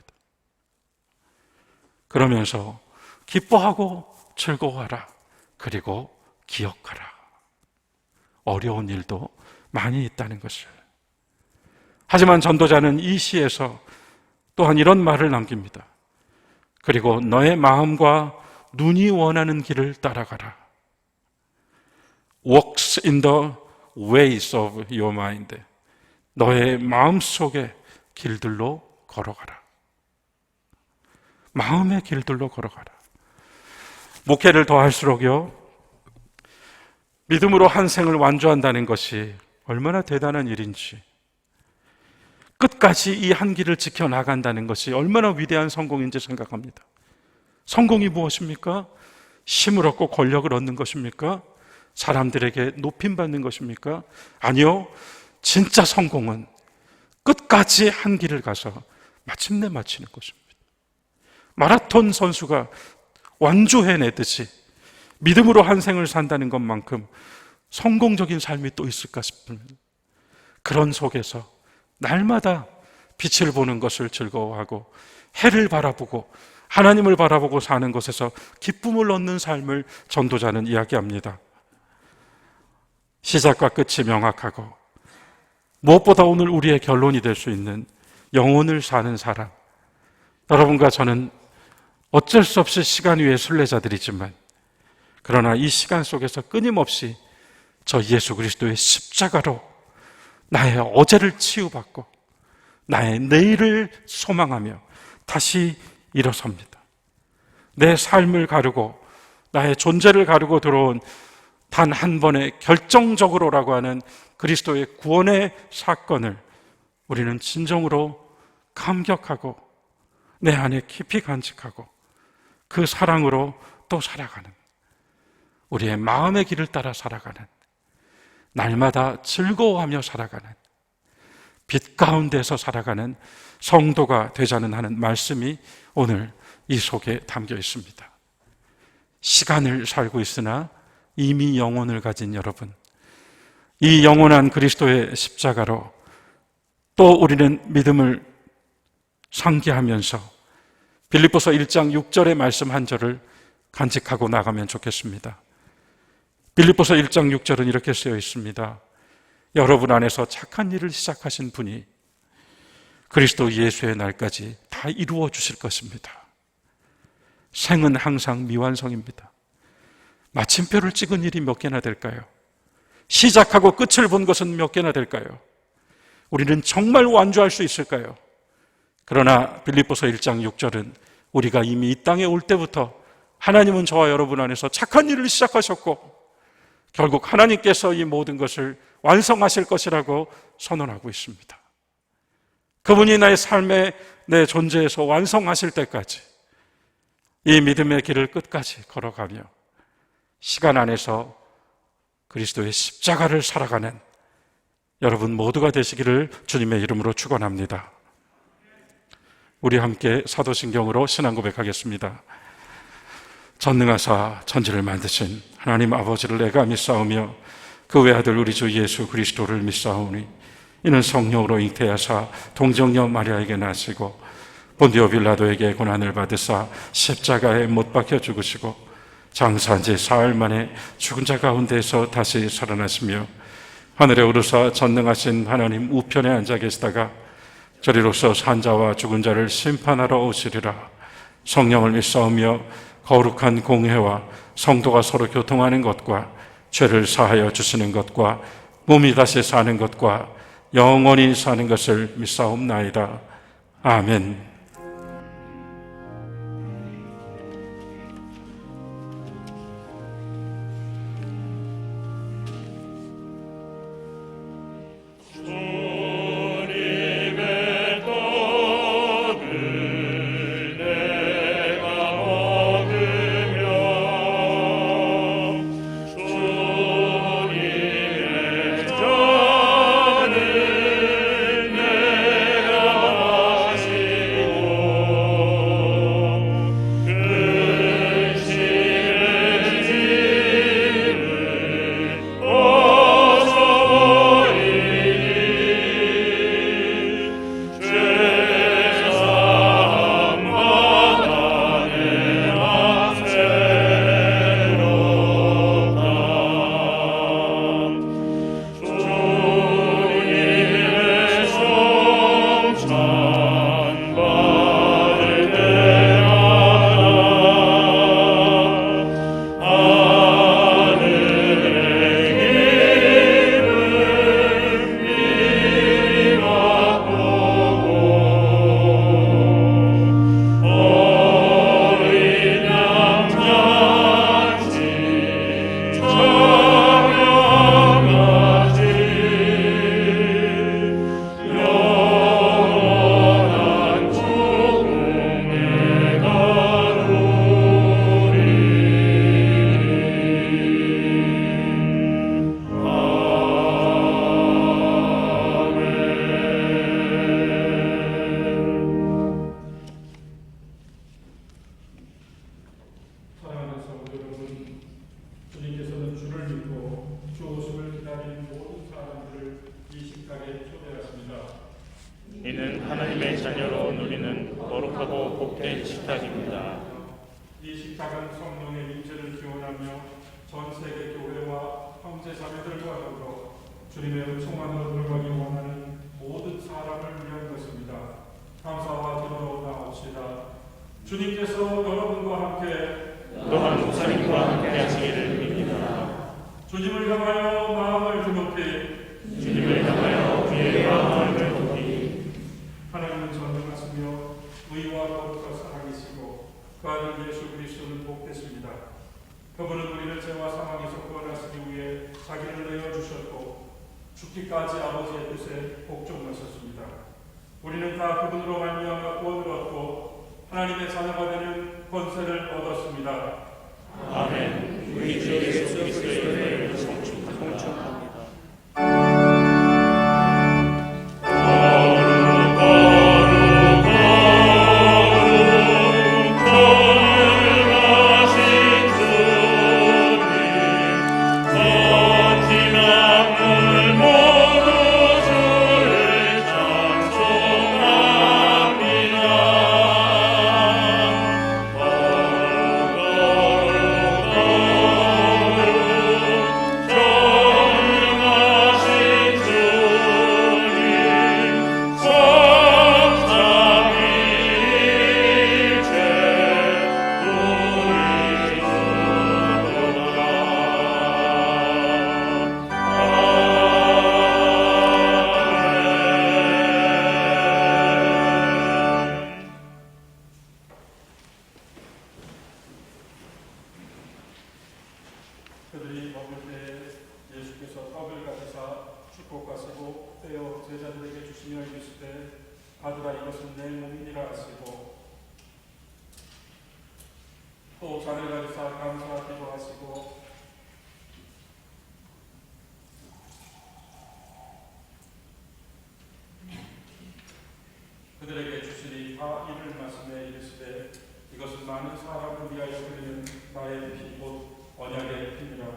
그러면서 기뻐하고 즐거워하라, 그리고 기억하라. 어려운 일도 많이 있다는 것을. 하지만 전도자는 이 시에서 또한 이런 말을 남깁니다. 그리고 너의 마음과 눈이 원하는 길을 따라가라. Walks in the ways of your mind. 너의 마음속의 길들로 걸어가라. 마음의 길들로 걸어가라. 목회를 더할수록요, 믿음으로 한 생을 완주한다는 것이 얼마나 대단한 일인지, 끝까지 이 한 길을 지켜나간다는 것이 얼마나 위대한 성공인지 생각합니다. 성공이 무엇입니까? 힘을 얻고 권력을 얻는 것입니까? 사람들에게 높임받는 것입니까? 아니요. 진짜 성공은 끝까지 한 길을 가서 마침내 마치는 것입니다. 마라톤 선수가 완주해내듯이 믿음으로 한 생을 산다는 것만큼 성공적인 삶이 또 있을까 싶은 그런 속에서 날마다 빛을 보는 것을 즐거워하고 해를 바라보고 하나님을 바라보고 사는 것에서 기쁨을 얻는 삶을 전도자는 이야기합니다. 시작과 끝이 명확하고 무엇보다 오늘 우리의 결론이 될 수 있는 영혼을 사는 사람, 여러분과 저는 어쩔 수 없이 시간 위의 순례자들이지만 그러나 이 시간 속에서 끊임없이 저 예수 그리스도의 십자가로 나의 어제를 치유받고 나의 내일을 소망하며 다시 일어섭니다. 내 삶을 가르고 나의 존재를 가르고 들어온 단 한 번의 결정적으로라고 하는 그리스도의 구원의 사건을 우리는 진정으로 감격하고 내 안에 깊이 간직하고 그 사랑으로 또 살아가는, 우리의 마음의 길을 따라 살아가는, 날마다 즐거워하며 살아가는, 빛 가운데서 살아가는 성도가 되자는 하는 말씀이 오늘 이 속에 담겨 있습니다. 시간을 살고 있으나 이미 영혼을 가진 여러분, 이 영원한 그리스도의 십자가로 또 우리는 믿음을 상기하면서 빌립보서 1장 6절의 말씀 한 절을 간직하고 나가면 좋겠습니다. 빌립보서 1장 6절은 이렇게 쓰여 있습니다. 여러분 안에서 착한 일을 시작하신 분이 그리스도 예수의 날까지 다 이루어 주실 것입니다. 생은 항상 미완성입니다. 마침표를 찍은 일이 몇 개나 될까요? 시작하고 끝을 본 것은 몇 개나 될까요? 우리는 정말 완주할 수 있을까요? 그러나 빌립보서 1장 6절은 우리가 이미 이 땅에 올 때부터 하나님은 저와 여러분 안에서 착한 일을 시작하셨고 결국 하나님께서 이 모든 것을 완성하실 것이라고 선언하고 있습니다. 그분이 나의 삶에 내 존재에서 완성하실 때까지 이 믿음의 길을 끝까지 걸어가며 시간 안에서 그리스도의 십자가를 살아가는 여러분 모두가 되시기를 주님의 이름으로 축원합니다. 우리 함께 사도신경으로 신앙 고백하겠습니다. 전능하사 천지를 만드신 하나님 아버지를 내가 믿사오며 그 외아들 우리 주 예수 그리스도를 믿사오니 이는 성령으로 잉태하사 동정녀 마리아에게 나시고 본디오 빌라도에게 고난을 받으사 십자가에 못 박혀 죽으시고 장사한 지 사흘 만에 죽은 자 가운데서 다시 살아나시며 하늘에 오르사 전능하신 하나님 우편에 앉아 계시다가 저리로서 산 자와 죽은 자를 심판하러 오시리라. 성령을 믿사오며 거룩한 공회와 성도가 서로 교통하는 것과 죄를 사하여 주시는 것과 몸이 다시 사는 것과 영원히 사는 것을 믿사옵나이다. 아멘. 하나님의 자녀로 누리는 거룩하고 복된 식탁입니다. 이 식탁은 성령의 임재를 기원하며 전 세계 교회와 형제 자매들과 더불어 주님의 은총만으로 들어가기 원하는 모든 사람을 위한 것입니다. 감사와 기도로 나옵시다. 주님께서 여러분과 함께 또한 목사님과 함께 하시기를 빕니다. 주님을 향하여 마음을 드높이 주님을 향하여 우리의 마음을 높이 하나님은 전능하시며 의와 거룩과 사랑이시고 그 아들 예수 그리스도는 복되십니다. 그분은 우리를 죄와 사망에서 구원하시기 위해 자기를 내어주셨고 죽기까지 아버지의 뜻에 복종하셨습니다. 우리는 다 그분으로 말미암아 구원을 얻고 하나님의 자녀가 되는 권세를 얻었습니다. 아멘. 우리 주 예수 그리스도의 이름을 송축합니다. 그들이 먹을 때 예수께서 떡을 가지사 축복하시고 떼어 제자들에게 주시며 이르시되 아들아 이것은 내 몸이니라 하시고 또 잔을 가지사 감사하기도 하시고 그들에게 주시니 다 이를 말씀에 이르시되 이것은 많은 사람을 위하여 드리는 나의 피 곧 언약의 피니라.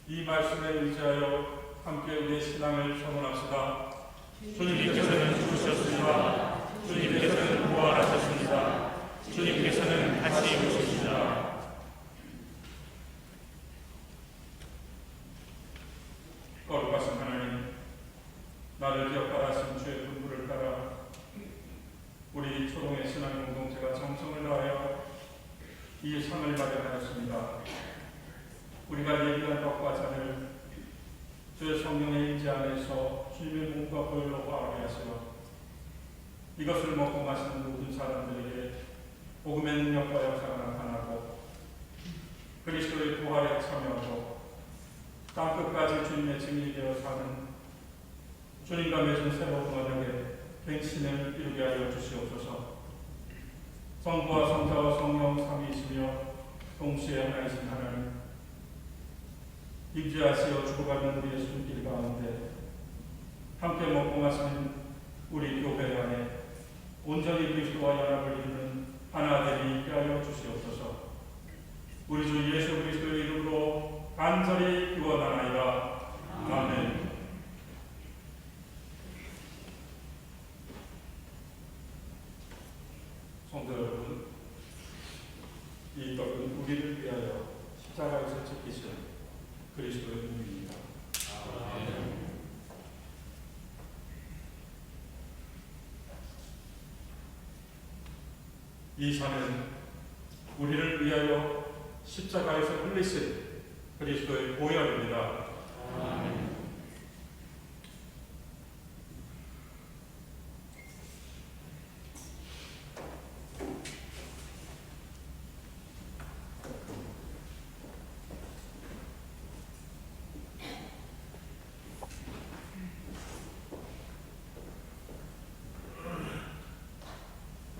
이 말씀에 의지하여 함께 우리의 신앙을 선언합시다. 주님께서는 죽으셨습니다. 주님께서는 부활하셨습니다. 주님께서는 다시 오십니다. 거룩하신 하나님, 나를 기억하라 하신 주의 분부를 따라 우리 초동의 신앙 공동체가 정성을 다하여 이 상을 마련하였습니다. 우리가 예비한 떡과 잔을 주의 성령의 임재 안에서 주님의 몸과 보혈로 화하게 하시어 이것을 먹고 마시는 모든 사람들에게 복음의 능력과 역사가 나타나고 그리스도의 부활에 참여하고 땅끝까지 주님의 증인이 되어 사는 주님과 맺은 새로운 언약의 갱신을 이루게 하여 주시옵소서. 성부와 성자와 성령 삼위이시며 동시에 하나이신 하나님, 임재하시어 죽어가는 우리의 손길 가운데 함께 먹고 마시는 우리 교회 안에 온전히 그리스도와 연합을 이루는 하나 되게 있게 하여 주시옵소서. 우리 주 예수 그리스도의 이름으로 간절히 기원하나이다. 아멘. 성도 여러분, 이 떡은 우리를 위하여 십자가에서 찢기신 그리스도의 몸입니다. 이 잔은 우리를 위하여 십자가에서 흘리신 그리스도의 보혈입니다.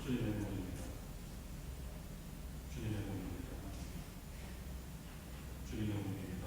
주님의 몸입니다. 주님의 몸입니다. 주님의 몸입니다.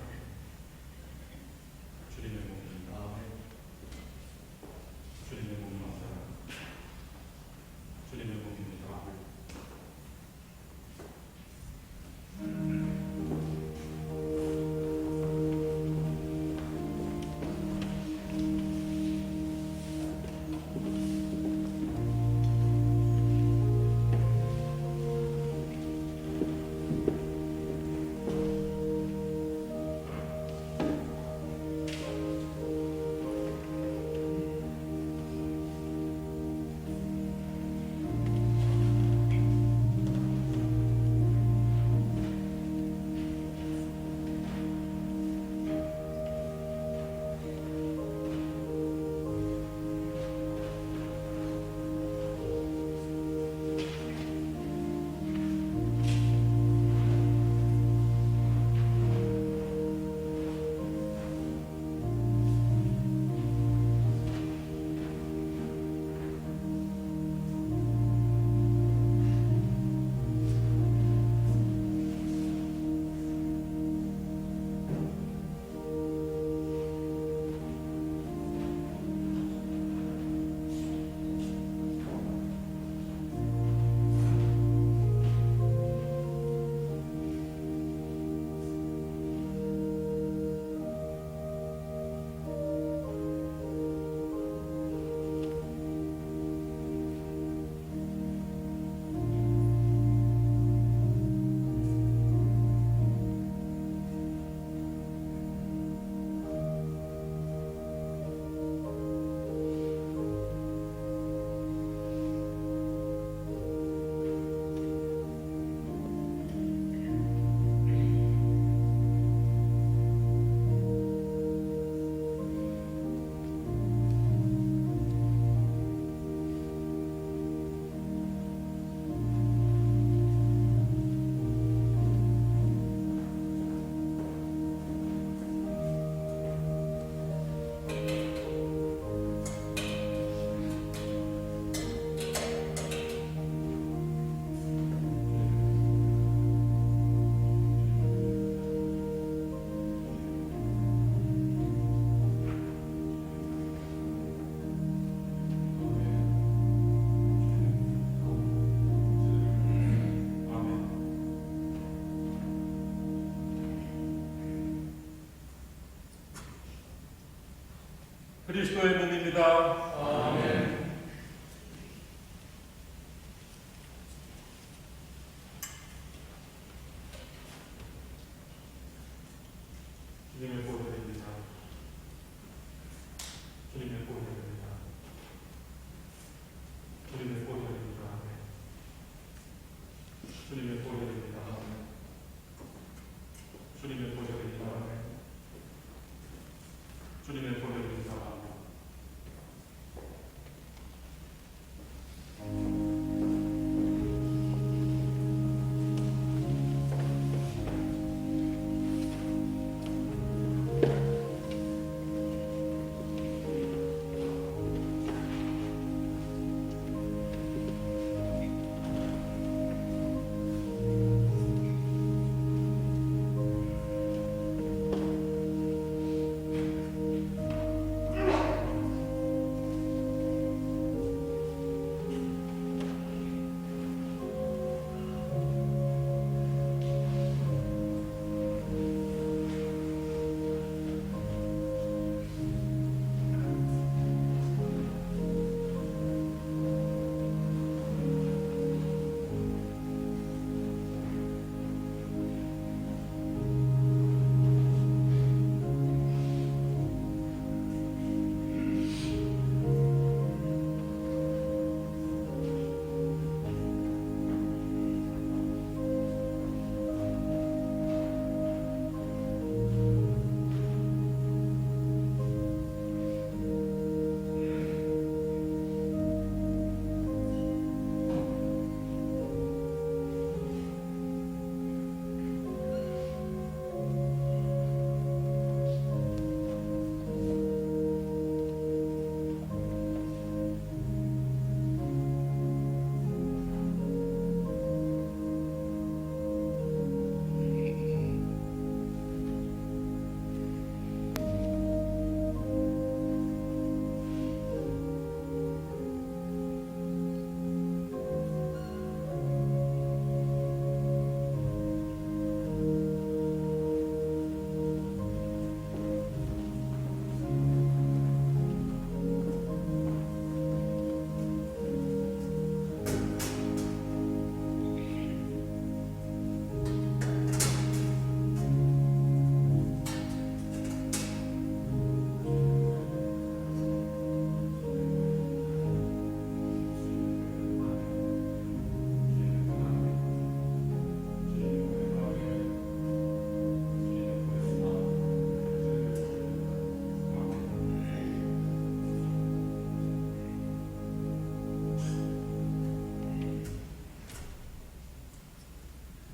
그리스도의 몸입니다. 주님의 보혈입니다. 주님의 보혈입니다. 주님의 보혈입니다. 주님의 보혈입니다. 주님의 보혈입니다. 주님의 보혈입니다.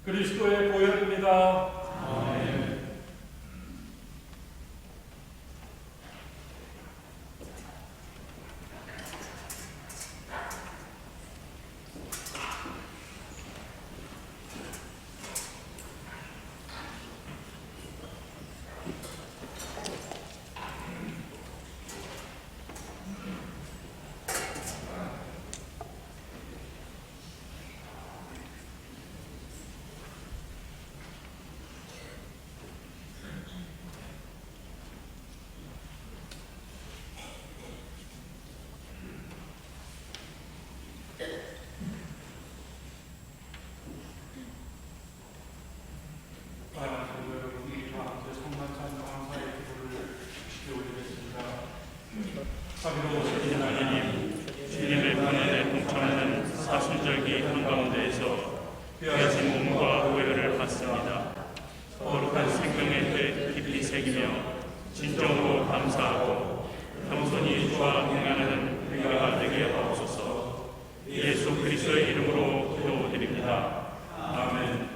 그리스도의 보혈입니다. 자비로우신 하나님, 주님의 고난에 동참하는 사순절기 한가운데에서 귀하신 몸과 보혈을 받습니다. 거룩한 생명의 뜻 깊이 새기며 진정으로 감사하고 겸손히 주와 동행하는 우리가 되게 하옵소서. 예수 그리스도의 이름으로 기도드립니다. 아멘.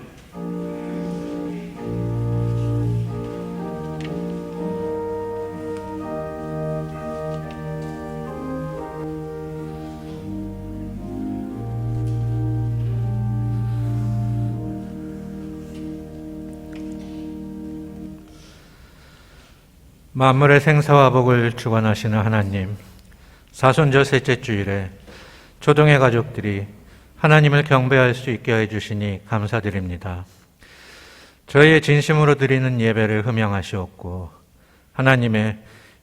만물의 생사와 복을 주관하시는 하나님, 사순절 셋째 주일에 초동의 가족들이 하나님을 경배할 수 있게 해주시니 감사드립니다. 저희의 진심으로 드리는 예배를 흠양하시옵고 하나님의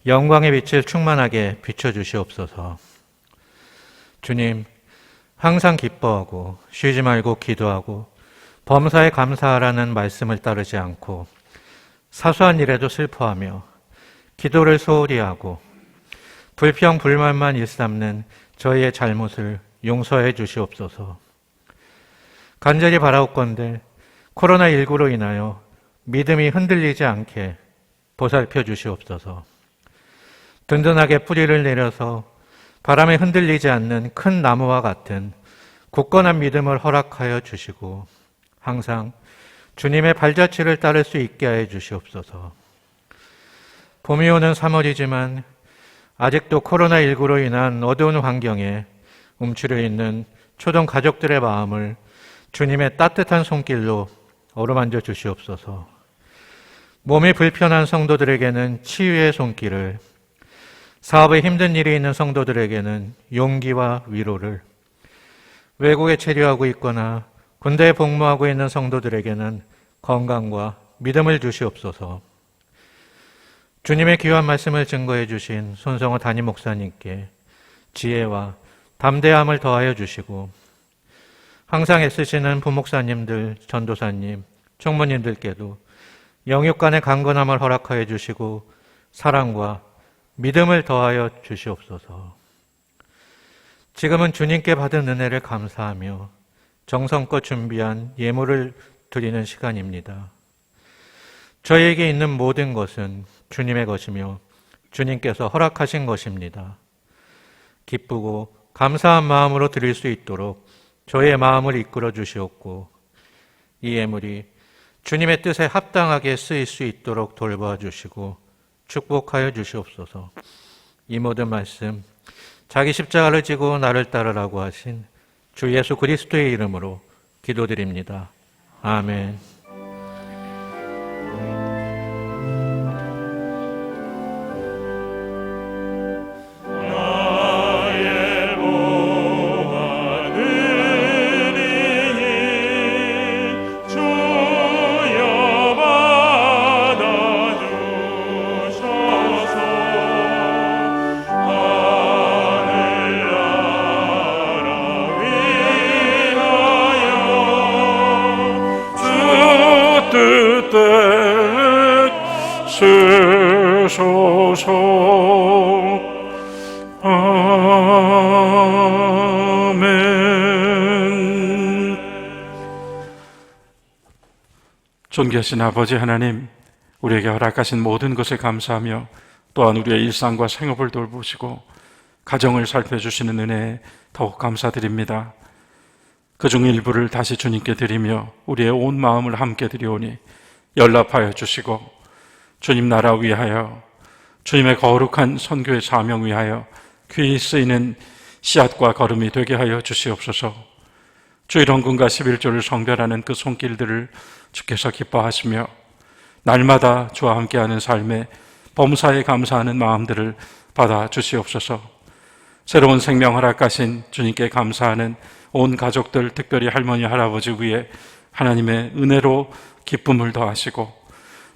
영광의 빛을 충만하게 비춰주시옵소서. 주님, 항상 기뻐하고 쉬지 말고 기도하고 범사에 감사하라는 말씀을 따르지 않고 사소한 일에도 슬퍼하며 기도를 소홀히 하고 불평 불만만 일삼는 저희의 잘못을 용서해 주시옵소서. 간절히 바라옵건대 코로나19로 인하여 믿음이 흔들리지 않게 보살펴 주시옵소서. 든든하게 뿌리를 내려서 바람에 흔들리지 않는 큰 나무와 같은 굳건한 믿음을 허락하여 주시고 항상 주님의 발자취를 따를 수 있게 해 주시옵소서. 봄이 오는 3월이지만 아직도 코로나19로 인한 어두운 환경에 움츠려 있는 초동 가족들의 마음을 주님의 따뜻한 손길로 어루만져 주시옵소서. 몸이 불편한 성도들에게는 치유의 손길을, 사업에 힘든 일이 있는 성도들에게는 용기와 위로를, 외국에 체류하고 있거나 군대에 복무하고 있는 성도들에게는 건강과 믿음을 주시옵소서. 주님의 귀한 말씀을 증거해 주신 손성호 담임 목사님께 지혜와 담대함을 더하여 주시고 항상 애쓰시는 부목사님들, 전도사님, 총무님들께도 영육간의 강건함을 허락하여 주시고 사랑과 믿음을 더하여 주시옵소서. 지금은 주님께 받은 은혜를 감사하며 정성껏 준비한 예물을 드리는 시간입니다. 저희에게 있는 모든 것은 주님의 것이며 주님께서 허락하신 것입니다. 기쁘고 감사한 마음으로 드릴 수 있도록 저희의 마음을 이끌어 주시옵고 이 예물이 주님의 뜻에 합당하게 쓰일 수 있도록 돌보아 주시고 축복하여 주시옵소서. 이 모든 말씀 자기 십자가를 지고 나를 따르라고 하신 주 예수 그리스도의 이름으로 기도드립니다. 아멘. 쓰소서. 아멘. 존귀하신 아버지 하나님, 우리에게 허락하신 모든 것에 감사하며 또한 우리의 일상과 생업을 돌보시고 가정을 살펴주시는 은혜에 더욱 감사드립니다. 그중 일부를 다시 주님께 드리며 우리의 온 마음을 함께 드리오니 연락하여 주시고 주님 나라 위하여 주님의 거룩한 선교의 사명 위하여 귀히 쓰이는 씨앗과 걸음이 되게 하여 주시옵소서. 주일헌금과 11조를 성별하는 그 손길들을 주께서 기뻐하시며 날마다 주와 함께하는 삶에 범사에 감사하는 마음들을 받아 주시옵소서. 새로운 생명 허락하신 주님께 감사하는 온 가족들, 특별히 할머니, 할아버지 위에 하나님의 은혜로 기쁨을 더하시고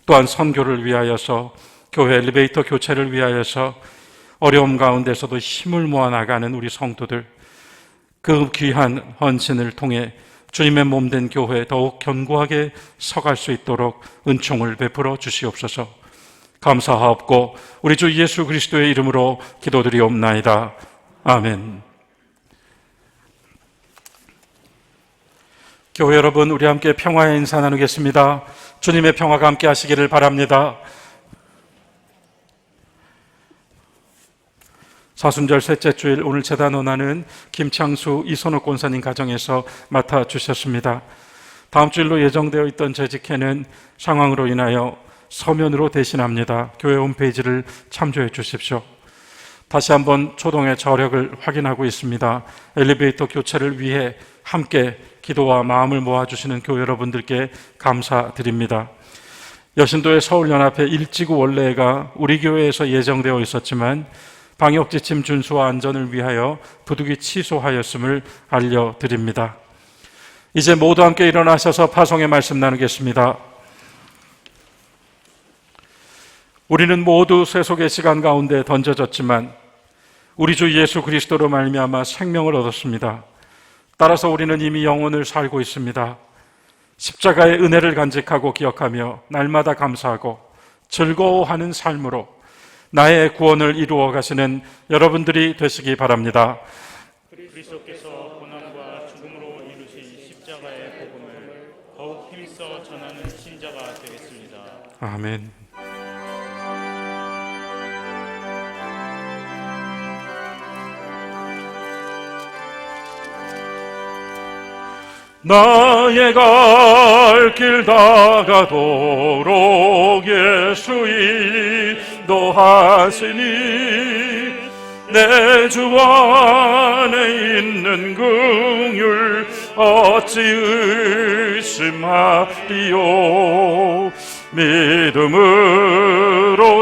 또한 선교를 위하여서 교회 엘리베이터 교체를 위하여서 어려움 가운데서도 힘을 모아 나가는 우리 성도들, 그 귀한 헌신을 통해 주님의 몸된 교회 더욱 견고하게 서갈 수 있도록 은총을 베풀어 주시옵소서. 감사하옵고 우리 주 예수 그리스도의 이름으로 기도드리옵나이다. 아멘. 교회 여러분, 우리 함께 평화의 인사 나누겠습니다. 주님의 평화가 함께 하시기를 바랍니다. 사순절 셋째 주일 오늘 제단 원화는 김창수, 이선옥 권사님 가정에서 맡아주셨습니다. 다음 주일로 예정되어 있던 재직회는 상황으로 인하여 서면으로 대신합니다. 교회 홈페이지를 참조해 주십시오. 다시 한번 초동의 저력을 확인하고 있습니다. 엘리베이터 교체를 위해 함께 기도와 마음을 모아주시는 교회 여러분들께 감사드립니다. 여신도의 서울연합회 일지구 원래가 우리 교회에서 예정되어 있었지만 방역지침 준수와 안전을 위하여 부득이 취소하였음을 알려드립니다. 이제 모두 함께 일어나셔서 파송의 말씀 나누겠습니다. 우리는 모두 세속의 시간 가운데 던져졌지만 우리 주 예수 그리스도로 말미암아 생명을 얻었습니다. 따라서 우리는 이미 영혼을 살고 있습니다. 십자가의 은혜를 간직하고 기억하며 날마다 감사하고 즐거워하는 삶으로 나의 구원을 이루어 가시는 여러분들이 되시기 바랍니다. 그리스도께서 고난과 죽음으로 이루신 십자가의 복음을 더욱 힘써 전하는 신자가 되겠습니다. 아멘. 나의 갈 길 다가도록 예수 인도하시니 내 주 안에 있는 긍휼 어찌 의심하리요. 믿음으로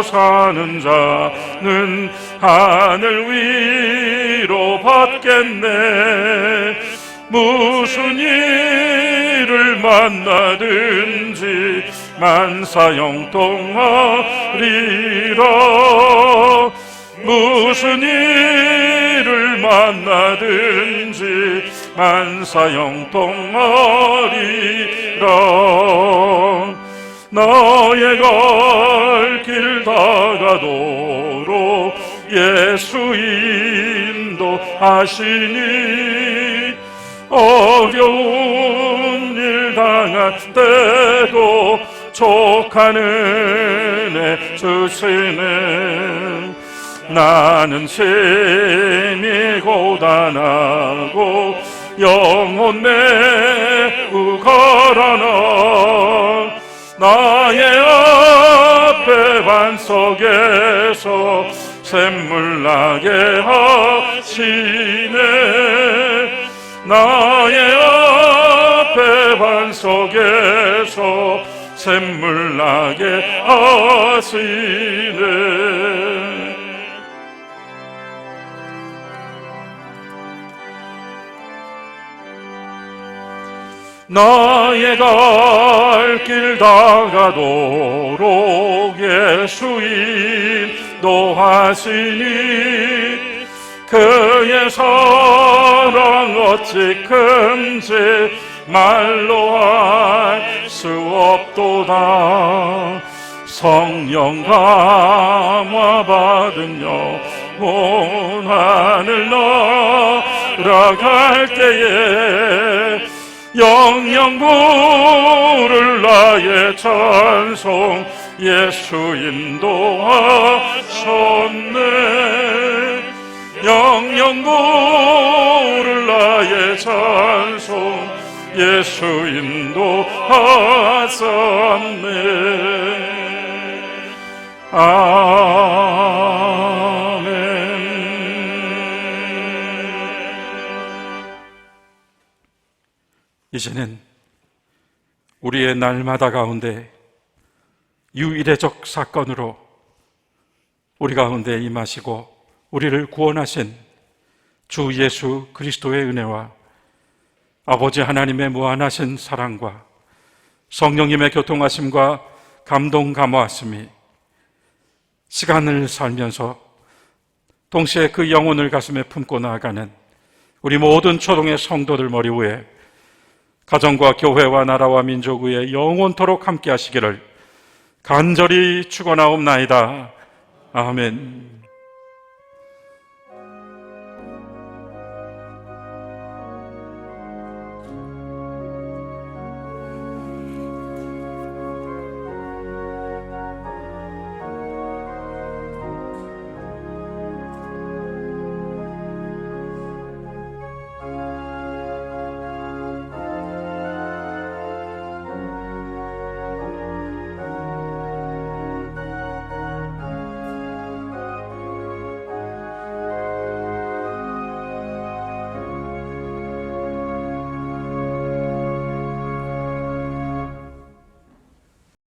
사는 자는 하늘 위로 받겠네. 무슨 일을 만나든지 만사형통하리라. 무슨 일을 만나든지 만사형통하리라. 나의 갈 길 다가도록 예수 인도하시니 어려운 일 당할 때도 족한 은혜 주시는 나는 심히 고단하고 영혼 매우 가라나 나의 앞에 반석에서 샘물 나게 하시네. 나의 앞에 반석에서 샘물 나게 하시네. 나의 갈 길 다가도록 예수 인도하시니 그의 사랑 어찌 큰지 말로 할 수 없도다. 성령 감화 받은 영혼 하늘 날아갈 때에 영영 부를 나의 찬송 예수 인도하셨네. 영영 부를 나의 찬송 예수 인도하셨네. 아멘. 이제는 우리의 날마다 가운데 유일의적 사건으로 우리 가운데 임하시고 우리를 구원하신 주 예수 그리스도의 은혜와 아버지 하나님의 무한하신 사랑과 성령님의 교통하심과 감동 감화하심이 시간을 살면서 동시에 그 영혼을 가슴에 품고 나아가는 우리 모든 초동의 성도들 머리 위에 가정과 교회와 나라와 민족 위에 영원토록 함께 하시기를 간절히 축원하옵나이다. 아멘.